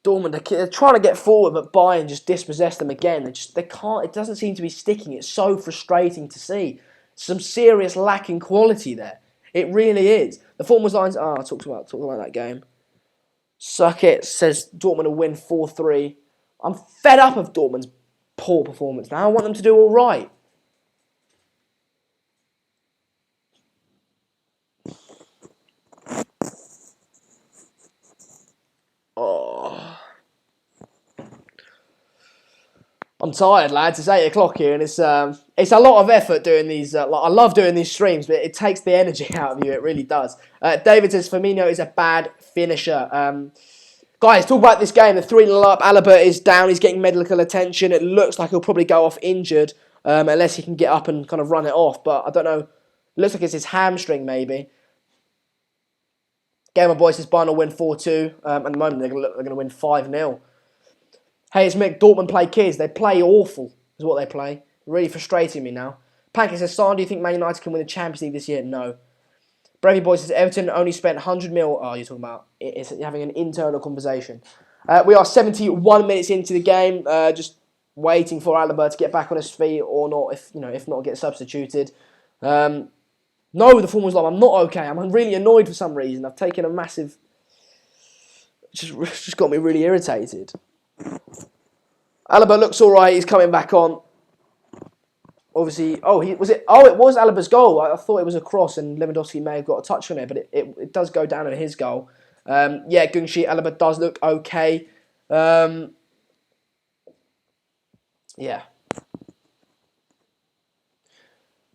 [SPEAKER 1] Dortmund, they're trying to get forward, but Bayern just dispossessed them again. They can't. It doesn't seem to be sticking. It's so frustrating to see. Some serious lack in quality there. It really is. The form was lines. I talked about that game. Suck it, says Dortmund will win 4-3. I'm fed up of Dortmund's poor performance now. I want them to do all right. Oh. I'm tired, lads. It's 8 o'clock here, and it's a lot of effort doing these. I love doing these streams, but it takes the energy out of you. It really does. David says Firmino is a bad finisher. Guys, talk about this game. The 3-0 up. Alaba is down. He's getting medical attention. It looks like he'll probably go off injured, unless he can get up and kind of run it off. But I don't know. It looks like it's his hamstring, maybe. Gamer Boy says Bayern will win 4-2. At the moment, they're going to win 5-0. Hey, it's Mick. Dortmund play kids. They play awful, is what they play. Really frustrating me now. Pancake says, Son, do you think Man United can win the Champions League this year? No. Bravey Boy says, Everton only spent 100 mil. Oh, you're talking about it's having an internal conversation. We are 71 minutes into the game. Just waiting for Alaba to get back on his feet or not. If not, get substituted. No, the form was like, I'm not okay. I'm really annoyed for some reason. I've taken a massive... Just got me really irritated. Alaba looks all right. He's coming back on. Obviously, it was Alaba's goal. I thought it was a cross, and Lewandowski may have got a touch on it, but it does go down on his goal. Yeah, Gungshi, Alaba does look okay. Yeah.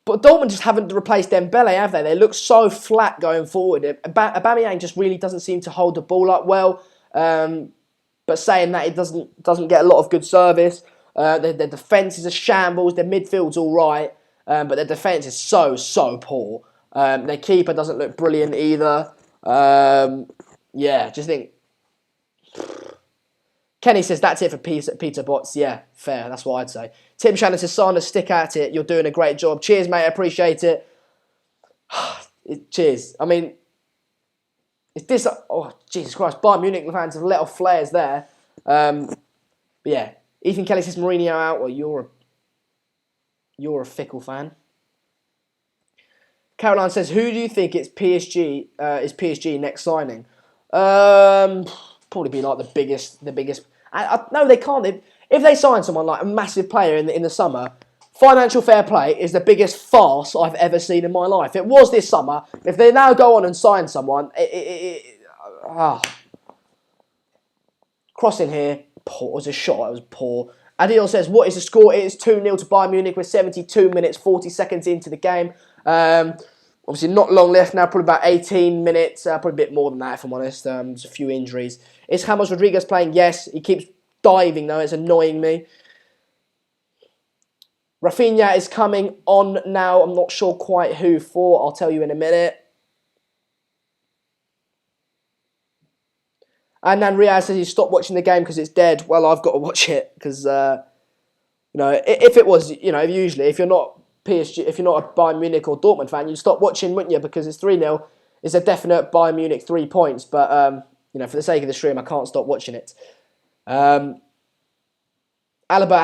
[SPEAKER 1] But Dortmund just haven't replaced Dembele, have they? They look so flat going forward. Aubameyang just really doesn't seem to hold the ball up well. But saying that, it doesn't get a lot of good service. Their defence is a shambles. Their midfield's all right, but their defence is so poor. Their keeper doesn't look brilliant either. Yeah, just think. Kenny says that's it for Peter Bots. Yeah, fair. That's what I'd say. Tim Shannon says, Sana, stick at it. You're doing a great job. Cheers, mate. I appreciate it. Cheers. I mean, it's this. Oh, Jesus Christ. Bayern Munich fans have let off flares there. But yeah. Ethan Kelly says Mourinho out. Well, you're a fickle fan. Caroline says, who do you think is PSG next signing? Probably be like the biggest. No, they can't. If they sign someone like a massive player in the summer, financial fair play is the biggest farce I've ever seen in my life. It was this summer. If they now go on and sign someone, crossing here, poor. It was a shot. It was poor. Adil says, what is the score? It is 2-0 to Bayern Munich with 72 minutes, 40 seconds into the game. Obviously, not long left now, probably about 18 minutes, probably a bit more than that, if I'm honest. There's a few injuries. Is James Rodriguez playing? Yes. He keeps diving, though. It's annoying me. Rafinha is coming on now. I'm not sure quite who for. I'll tell you in a minute. And then Riyad says he stopped watching the game because it's dead. Well, I've got to watch it because, if it was, usually, if you're not PSG, if you're not a Bayern Munich or Dortmund fan, you'd stop watching, wouldn't you? Because it's 3-0. It's a definite Bayern Munich 3 points. But, for the sake of the stream, I can't stop watching it. Alaba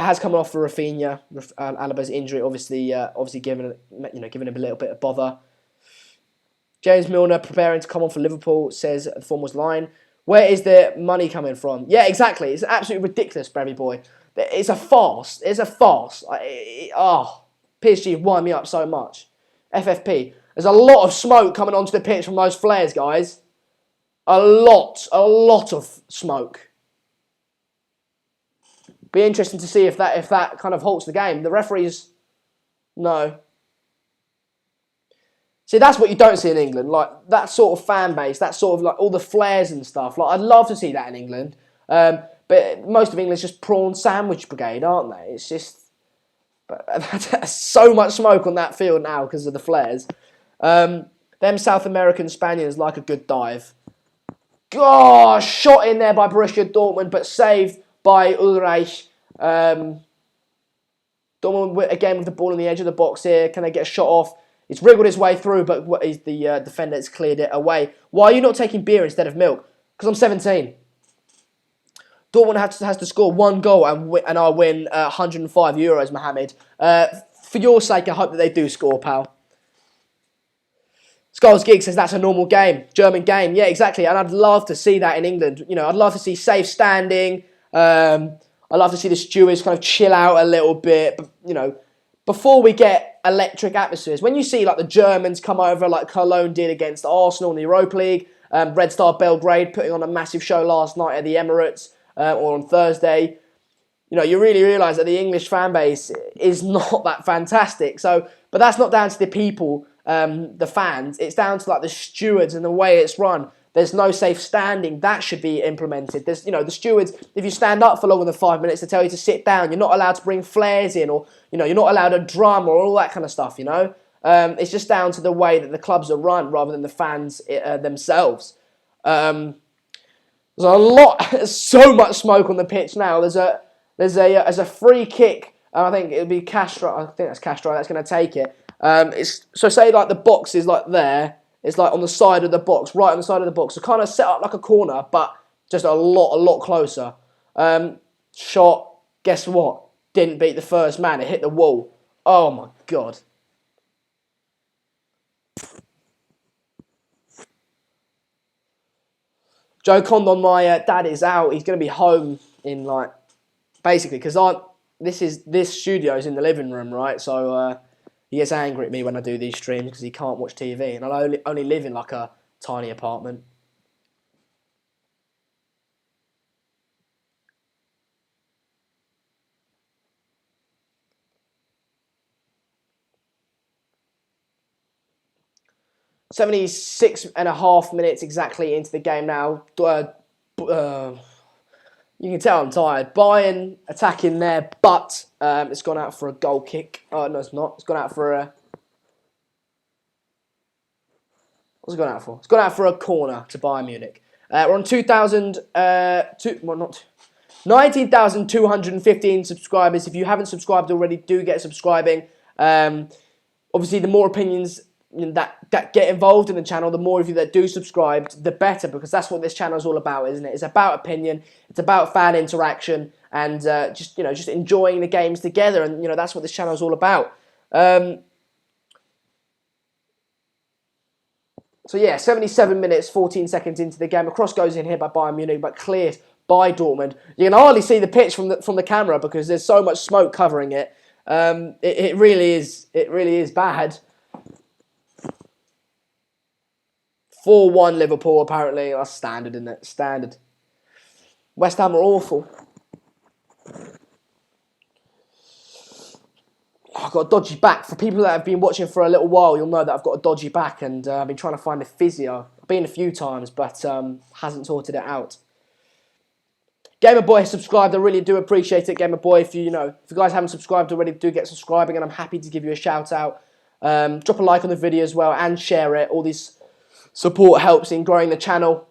[SPEAKER 1] has come off for Rafinha. Alaba's injury, obviously giving him a little bit of bother. James Milner preparing to come on for Liverpool, says the former's line. Where is the money coming from? Yeah, exactly. It's absolutely ridiculous, Brevy boy. It's a farce. It's a farce. PSG wind me up so much. FFP. There's a lot of smoke coming onto the pitch from those flares, guys. A lot of smoke. Be interesting to see if that kind of halts the game. The referees, no. See, that's what you don't see in England. Like, that sort of fan base, that sort of, like, all the flares and stuff. Like, I'd love to see that in England. But most of England's just prawn sandwich brigade, aren't they? It's just... But so much smoke on that field now because of the flares. Them South American Spaniards like a good dive. Gosh, shot in there by Borussia Dortmund, but saved by Ulreich. Dortmund, again, with the ball on the edge of the box here. Can they get a shot off? He's wriggled his way through, but the defender has cleared it away. Why are you not taking beer instead of milk? Because I'm 17. Dortmund has to score 1 goal and I'll win €105, Mohammed. For your sake, I hope that they do score, pal. Skulls Gig says that's a normal game. German game. Yeah, exactly. And I'd love to see that in England. I'd love to see safe standing. I'd love to see the stewards kind of chill out a little bit. But, before we get electric atmospheres, when you see like the Germans come over like Cologne did against Arsenal in the Europa League, Red Star Belgrade putting on a massive show last night at the Emirates or on Thursday, you really realise that the English fan base is not that fantastic. So, but that's not down to the people, the fans. It's down to like the stewards and the way it's run. There's no safe standing. That should be implemented. There's, the stewards, if you stand up for longer than 5 minutes, they tell you to sit down. You're not allowed to bring flares in or, you're not allowed a drum or all that kind of stuff, It's just down to the way that the clubs are run rather than the fans themselves. There's so much smoke on the pitch now. There's a free kick. I think it'll be Castro. I think that's Castro. That's going to take it. So say like the box is like there. It's like on the side of the box, right on the side of the box. So kind of set up like a corner, but just a lot closer. Shot. Guess what? Didn't beat the first man. It hit the wall. Oh my God. Joe Condon, my dad is out. He's going to be home in basically because this studio is in the living room, right? So he gets angry at me when I do these streams because he can't watch TV, and I only live in like a tiny apartment. "76.5 minutes exactly into the game now. You can tell I'm tired. Bayern attacking there, but it's gone out for a goal kick. Oh, no, it's not. It's gone out for a... What's it gone out for? It's gone out for a corner to Bayern Munich. We're on 19,215 subscribers. If you haven't subscribed already, do get subscribing. Obviously, the more opinions that get involved in the channel, the more of you that do subscribe, the better, because that's what this channel is all about, isn't it? It's about opinion, it's about fan interaction, and just enjoying the games together, and that's what this channel is all about. So yeah, 77 minutes, 14 seconds into the game. A cross goes in here by Bayern Munich, but cleared by Dortmund. You can hardly see the pitch from the camera because there's so much smoke covering it. It really is bad. 4-1 Liverpool, apparently. That's standard, isn't it? Standard. West Ham are awful. I've got a dodgy back. For people that have been watching for a little while, you'll know that I've got a dodgy back, and I've been trying to find a physio. I've been a few times, but hasn't sorted it out. Gamer Boy has subscribed. I really do appreciate it, Gamer Boy. If you guys haven't subscribed already, do get subscribing, and I'm happy to give you a shout out. Drop a like on the video as well and share it. All this support helps in growing the channel.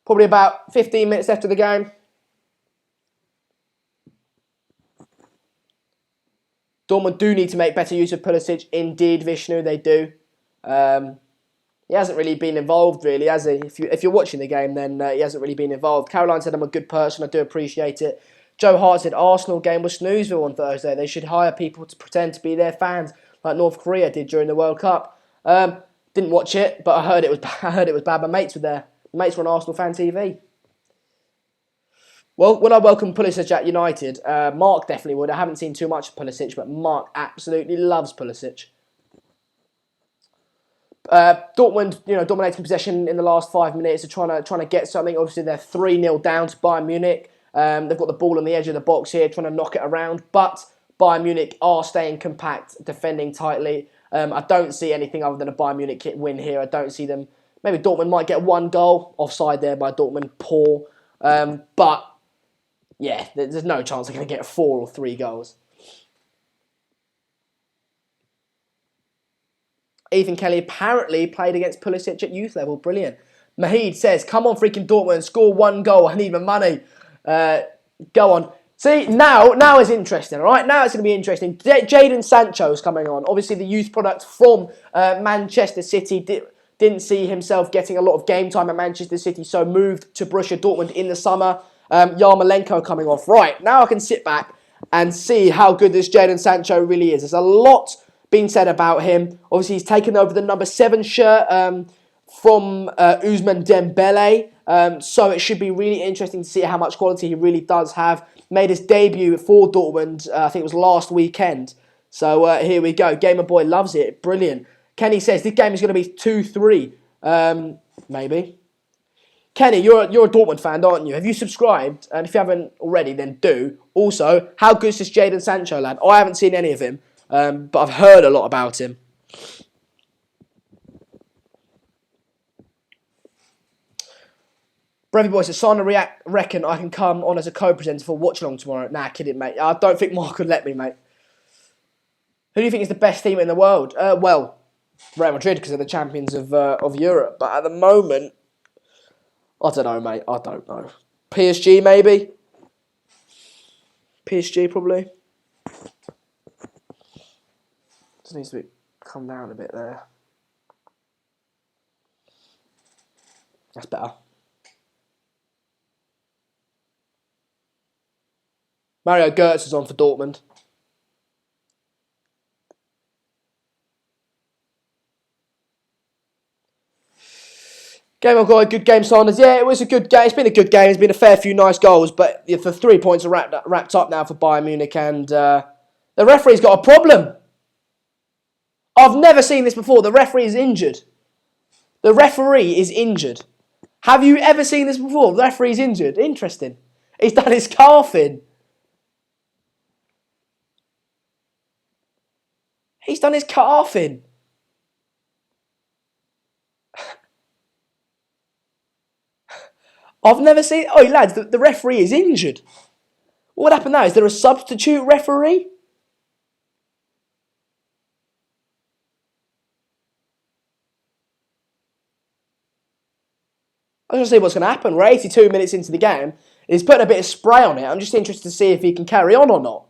[SPEAKER 1] Probably about 15 minutes after the game. Dortmund do need to make better use of Pulisic. Indeed, Vishnu, they do. He hasn't really been involved, really, has he? If you're watching the game, then he hasn't really been involved. Caroline said I'm a good person. I do appreciate it. Joe Hart said Arsenal game was snoozeville on Thursday. They should hire people to pretend to be their fans, like North Korea did during the World Cup. Didn't watch it, but I heard it was bad. My mates were there. My mates were on Arsenal Fan TV. Well, when I welcome Pulisic at United, Mark definitely would. I haven't seen too much of Pulisic, but Mark absolutely loves Pulisic. Dortmund, dominating possession in the last 5 minutes. They're trying to get something. Obviously, they're 3-0 down to Bayern Munich. They've got the ball on the edge of the box here, trying to knock it around. But Bayern Munich are staying compact, defending tightly. I don't see anything other than a Bayern Munich win here. I don't see them. Maybe Dortmund might get one goal. Offside there by Dortmund. Poor. But yeah, there's no chance they're going to get 4 or 3 goals. Ethan Kelly apparently played against Pulisic at youth level. Brilliant. Mahid says, come on freaking Dortmund, score 1 goal. I need my money. Go on. See, now it's interesting, all right? Now it's going to be interesting. Jadon Sancho's coming on. Obviously, the youth product from Manchester City didn't see himself getting a lot of game time at Manchester City, so moved to Borussia Dortmund in the summer. Yarmolenko coming off. Right, now I can sit back and see how good this Jadon Sancho really is. There's a lot being said about him. Obviously, he's taken over the number 7 shirt from Ousmane Dembele. So it should be really interesting to see how much quality he really does have. Made his debut for Dortmund, I think it was last weekend. So here we go. Gamer Boy loves it. Brilliant. Kenny says this game is going to be 2-3. Maybe. Kenny, you're a Dortmund fan, aren't you? Have you subscribed? And if you haven't already, then do. Also, how good is this Jadon Sancho lad? I haven't seen any of him, but I've heard a lot about him. Brevy Boy says, Sana reckon I can come on as a co-presenter for Watchalong tomorrow. Nah, kidding, mate. I don't think Mark would let me, mate. Who do you think is the best team in the world? Well, Real Madrid, because they're the champions of Europe. But at the moment, I don't know, mate. I don't know. PSG, maybe? PSG, probably. Just needs to come down a bit there. That's better. Mario Götze is on for Dortmund. Game on God, good game, Sanders. Yeah, it was a good game. It's been a good game. It's been a fair few nice goals, but the 3 points are wrapped up now for Bayern Munich, and the referee's got a problem. I've never seen this before. The referee is injured. The referee is injured. Have you ever seen this before? The referee's injured. Interesting. He's done his calf in. He's done his calf in. I've never seen... Oh, lads, the referee is injured. What happened now? Is there a substitute referee? I was going to see what's going to happen. We're 82 minutes into the game. He's putting a bit of spray on it. I'm just interested to see if he can carry on or not.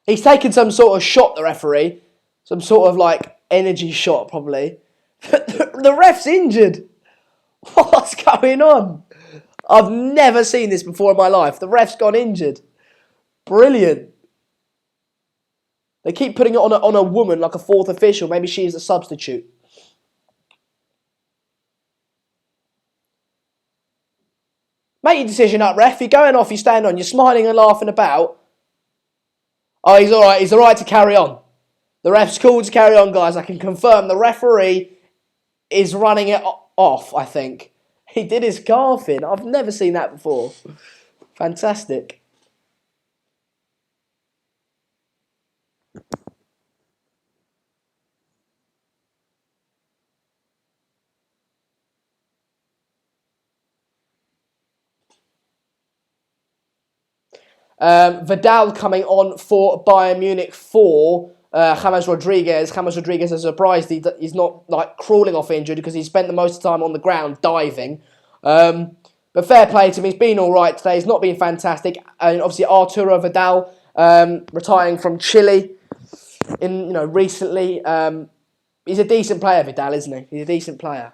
[SPEAKER 1] He's taken some sort of shot, the referee. Some sort of, like, energy shot, probably. The ref's injured. What's going on? I've never seen this before in my life. The ref's gone injured. Brilliant. They keep putting it on a woman, like a 4th official. Maybe she's a substitute. Make your decision up, ref. You're going off, you're standing on, you're smiling and laughing about. Oh, he's alright. He's alright to carry on. The ref's cool to carry on, guys. I can confirm the referee is running it off, I think. He did his calf in. I've never seen that before. Fantastic. Vidal coming on for Bayern Munich for James Rodriguez. James Rodriguez is surprised he's not like crawling off injured because he spent the most of the time on the ground diving. But fair play to him. He's been all right today. He's not been fantastic. And obviously Arturo Vidal retiring from Chile recently. He's a decent player, Vidal, isn't he? He's a decent player.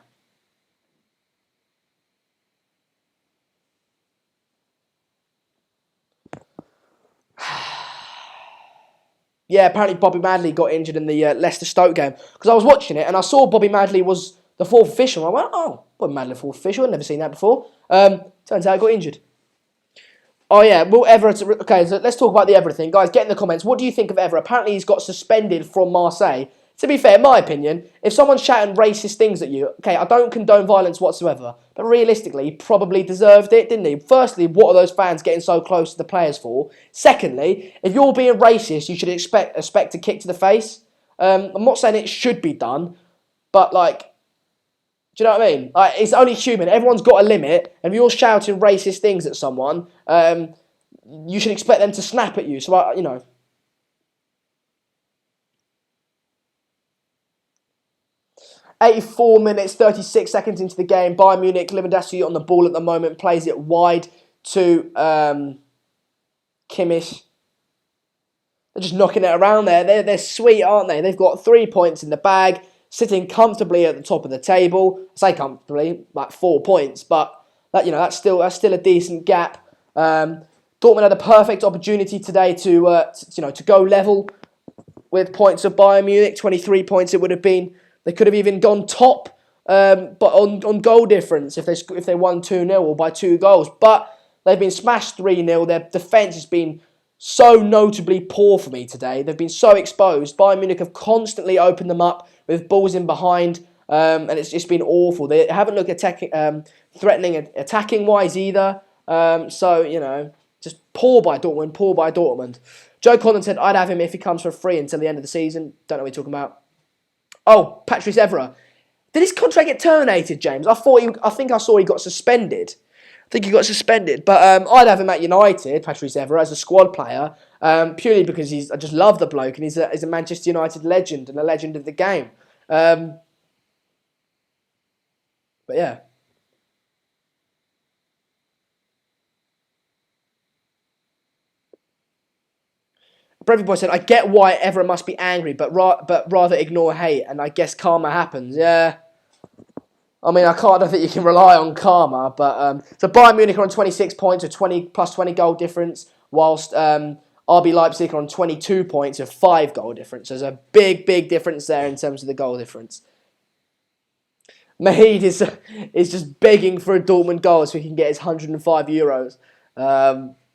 [SPEAKER 1] Yeah, apparently Bobby Madley got injured in the Leicester-Stoke game. Because I was watching it and I saw Bobby Madley was the fourth official. I went, oh, Bobby Madley, fourth official. I've never seen that before. Turns out he got injured. Oh, yeah. Will Everett... Okay, so let's talk about the Everett thing. Guys, get in the comments. What do you think of Everett? Apparently he's got suspended from Marseille. To be fair, in my opinion, if someone's shouting racist things at you, okay, I don't condone violence whatsoever, but realistically, he probably deserved it, didn't he? Firstly, what are those fans getting so close to the players for? Secondly, if you're being racist, you should expect a kick to the face. I'm not saying it should be done, but, like, do you know what I mean? Like, it's only human. Everyone's got a limit, and if you're shouting racist things at someone, you should expect them to snap at you. So, you know... 84 minutes, 36 seconds into the game. Bayern Munich, Lewandowski on the ball at the moment, plays it wide to Kimmich. They're just knocking it around there. They're sweet, aren't they? They've got 3 points in the bag, sitting comfortably at the top of the table. I say comfortably, like 4 points, but that's still a decent gap. Dortmund had a perfect opportunity today to go level with points of Bayern Munich. 23 points it would have been. They could have even gone top, but on goal difference if they won 2-0 or by 2 goals. But they've been smashed 3-0. Their defence has been so notably poor for me today. They've been so exposed. Bayern Munich have constantly opened them up with balls in behind, and it's just been awful. They haven't looked threatening attacking-wise either. Just poor by Dortmund. Joe Collins said, I'd have him if he comes for free until the end of the season. Don't know what you're talking about. Oh, Patrice Evra. Did his contract get terminated, James? I think I saw he got suspended. But I'd have him at United, Patrice Evra, as a squad player, purely because I just love the bloke and he's a Manchester United legend and a legend of the game. But yeah. Brevy Boy said, I get why Everett must be angry, but rather ignore hate, and I guess karma happens. Yeah. I mean, I don't think you can rely on karma, but... so Bayern Munich are on 26 points, a plus 20 goal difference, whilst RB Leipzig are on 22 points, a 5 goal difference. There's a big, big difference there in terms of the goal difference. Mahid is just begging for a Dortmund goal so he can get his €105.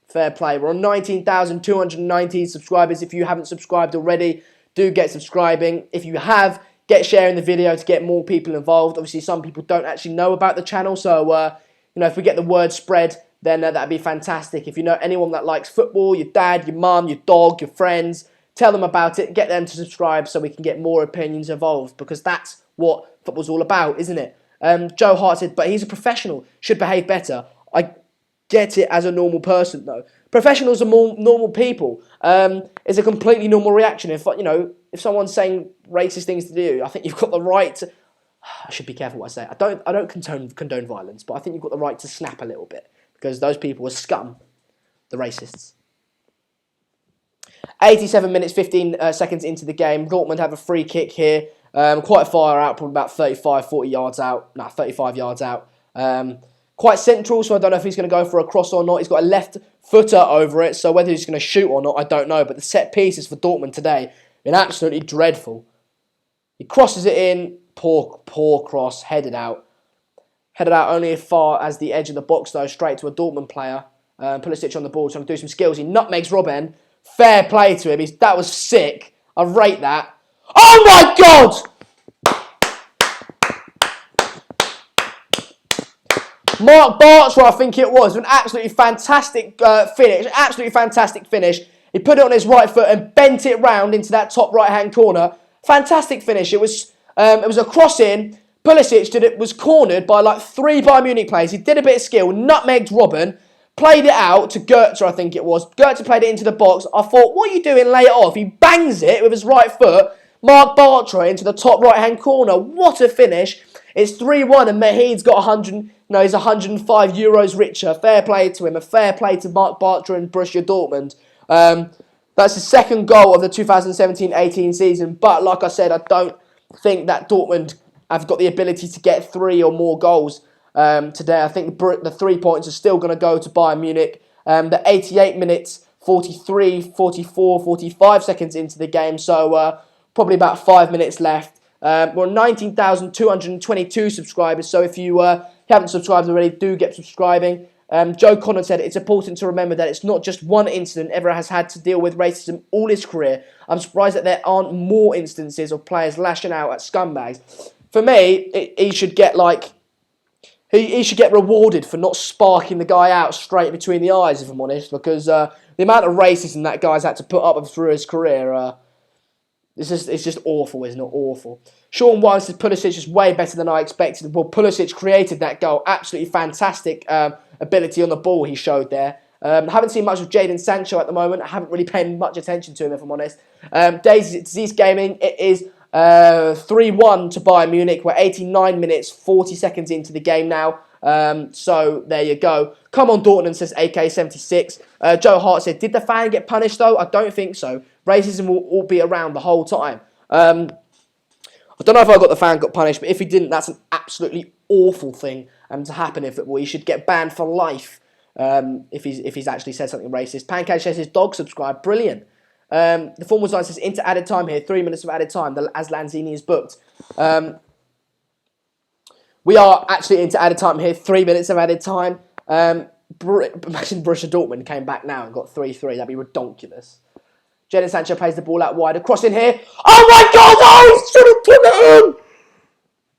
[SPEAKER 1] Fair play. We're on 19,290 subscribers. If you haven't subscribed already, do get subscribing. If you have, get sharing the video to get more people involved. Obviously, some people don't actually know about the channel, so if we get the word spread, then that'd be fantastic. If you know anyone that likes football, your dad, your mum, your dog, your friends, tell them about it. Get them to subscribe so we can get more opinions involved, because that's what football's all about, isn't it? Joe Hart said, but he's a professional, should behave better. I get it as a normal person, though. Professionals are more normal people. It's a completely normal reaction. If someone's saying racist things to you, I think you've got the right to... I should be careful what I say. I don't condone violence, but I think you've got the right to snap a little bit, because those people are scum, the racists. 87 minutes, 15 seconds into the game. Dortmund have a free kick here. Quite far out, probably about 35 yards out. Quite central, so I don't know if he's going to go for a cross or not. He's got a left footer over it, so whether he's going to shoot or not, I don't know. But the set pieces for Dortmund today have been absolutely dreadful. He crosses it in, poor cross, headed out. Headed out only as far as the edge of the box, though, straight to a Dortmund player. Pulisic on the ball, trying to do some skills. He nutmegs Robben. Fair play to him. That was sick. I rate that. Oh my God! Mark Bartra, I think it was, an absolutely fantastic finish. Absolutely fantastic finish. He put it on his right foot and bent it round into that top right-hand corner. Fantastic finish. It was a cross-in. Pulisic was cornered by like 3 Bayern Munich players. He did a bit of skill, nutmegged Robben, played it out to Goetze, I think it was. Goetze played it into the box. I thought, what are you doing? Lay it off. He bangs it with his right foot. Mark Bartra into the top right-hand corner. What a finish. It's 3-1 and Mehid's got 100... No, he's 105 euros richer. Fair play to him. A fair play to Mark Bartra and Borussia Dortmund. That's the second goal of the 2017-18 season. But like I said, I don't think that Dortmund have got the ability to get 3 or more goals today. I think the 3 points are still going to go to Bayern Munich. The 88 minutes, 43, 44, 45 seconds into the game. So probably about 5 minutes left. We're 19,222 subscribers. So if you haven't subscribed already, do get subscribing. Joe Connor said it's important to remember that it's not just one incident Evra has had to deal with racism all his career. I'm surprised that there aren't more instances of players lashing out at scumbags. For me, he should get he should get rewarded for not sparking the guy out straight between the eyes, if I'm honest, because the amount of racism that guy's had to put up with through his career, it's just awful, isn't it? Awful. Sean Wine says Pulisic is way better than I expected. Well, Pulisic created that goal. Absolutely fantastic ability on the ball he showed there. Haven't seen much of Jadon Sancho at the moment. I haven't really paid much attention to him, if I'm honest. Disease Gaming, it is 3-1 to Bayern Munich. We're 89 minutes, 40 seconds into the game now. So there you go. Come on, Dortmund, says AK76. Joe Hart said, did the fan get punished though? I don't think so. Racism will all be around the whole time. I don't know if the fan got punished, but if he didn't, that's an absolutely awful thing to happen in football. He should get banned for life if he's actually said something racist. Pancake says his dog subscribed. Brilliant. The form was says into added time here. 3 minutes of added time as Lanzini is booked. We are actually into added time here. 3 minutes of added time. Imagine Borussia Dortmund came back now and got 3-3. That'd be ridiculous. Jadon Sancho plays the ball out wide. A cross in here. Oh my God! Oh, he should have put that in!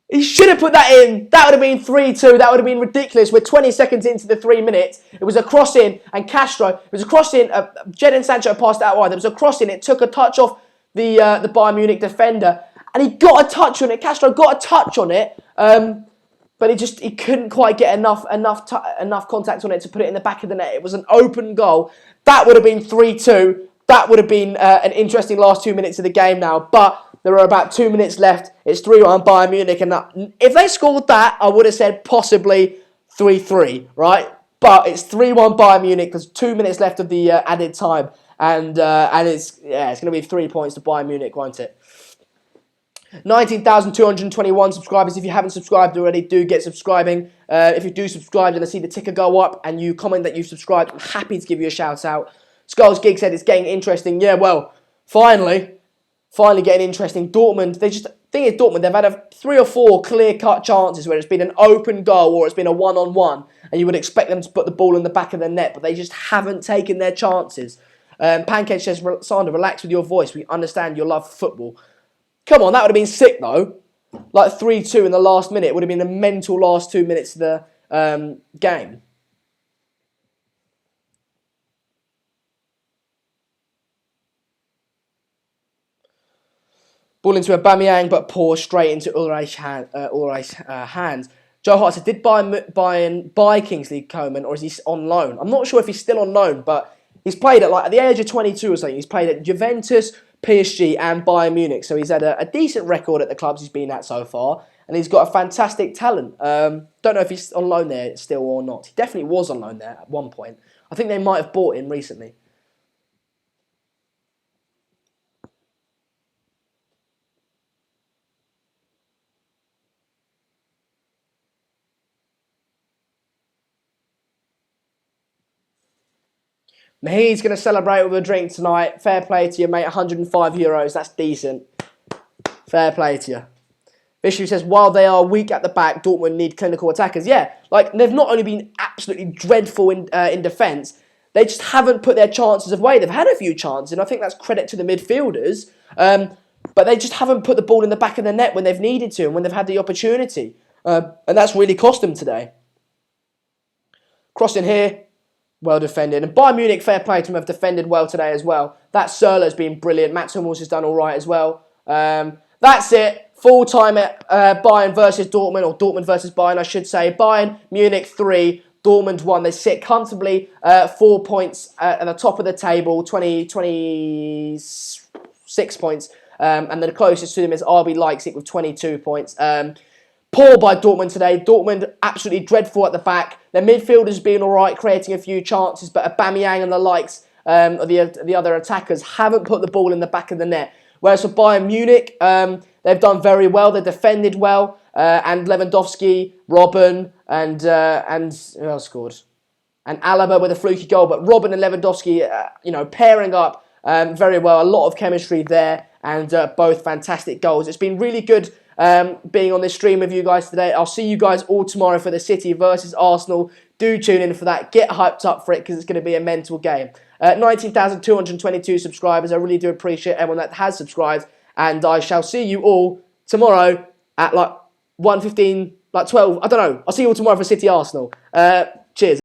[SPEAKER 1] He should have put that in. That would have been 3-2. That would have been ridiculous. We're 20 seconds into the 3 minutes. It was a cross in, and Castro. It was a cross in. Jadon Sancho passed out wide. There was a cross in. It took a touch off the Bayern Munich defender, and he got a touch on it. Castro got a touch on it, but he couldn't quite get enough contact on it to put it in the back of the net. It was an open goal. That would have been 3-2. That would have been an interesting last 2 minutes of the game now, but there are about 2 minutes left. It's 3-1 Bayern Munich, and if they scored that, I would have said possibly 3-3, right? But it's 3-1 Bayern Munich. There's 2 minutes left of the added time, and it's going to be 3 points to Bayern Munich, won't it? 19,221 subscribers. If you haven't subscribed already, do get subscribing. If you do subscribe, then I see the ticker go up, and you comment that you subscribed. I'm happy to give you a shout out. Skulls Gig said it's getting interesting. Yeah, well, finally getting interesting. Dortmund, Dortmund, they've had 3 or 4 clear-cut chances where it's been an open goal or it's been a one-on-one, and you would expect them to put the ball in the back of the net, but they just haven't taken their chances. Pancake says, Sandra, relax with your voice. We understand your love for football. Come on, that would have been sick, though. Like 3-2 in the last minute. It would have been the mental last 2 minutes of the game. Ball into Aubameyang, but pours straight into Ulreich's hands. Joe Hart said, did Bayern buy Kingsley Coman, or is he on loan? I'm not sure if he's still on loan, but he's played at the age of 22 or something. He's played at Juventus, PSG, and Bayern Munich. So he's had a decent record at the clubs he's been at so far, and he's got a fantastic talent. Don't know if he's on loan there still or not. He definitely was on loan there at one point. I think they might have bought him recently. He's going to celebrate with a drink tonight. Fair play to you, mate. 105 euros. That's decent. Fair play to you. Vishnu says, while they are weak at the back, Dortmund need clinical attackers. Yeah, like, they've not only been absolutely dreadful in defence, they just haven't put their chances away. They've had a few chances, and I think that's credit to the midfielders. But they just haven't put the ball in the back of the net when they've needed to and when they've had the opportunity. And that's really cost them today. Crossing here, well defended. And Bayern Munich, fair play to them, have defended well today as well. That Sörlot's been brilliant. Mats Hummels has done all right as well. That's it. Full time at Bayern versus Dortmund, or Dortmund versus Bayern, I should say. Bayern Munich 3, Dortmund 1. They sit comfortably 4 points at the top of the table, 26 points. And the closest to them is RB Leipzig with 22 points. Poor by Dortmund today. Dortmund absolutely dreadful at the back. Their midfielders being all right, creating a few chances, but Aubameyang and the likes of the other attackers haven't put the ball in the back of the net. Whereas for Bayern Munich, they've done very well. They defended well, and Lewandowski, Robben, and who else scored? And Alaba with a fluky goal. But Robben and Lewandowski, pairing up very well. A lot of chemistry there, and both fantastic goals. It's been really good being on this stream with you guys today. I'll see you guys all tomorrow for the City versus Arsenal. Do tune in for that. Get hyped up for it because it's going to be a mental game. 19,222 subscribers. I really do appreciate everyone that has subscribed. And I shall see you all tomorrow at 1:15, 12. I don't know. I'll see you all tomorrow for City Arsenal. Cheers.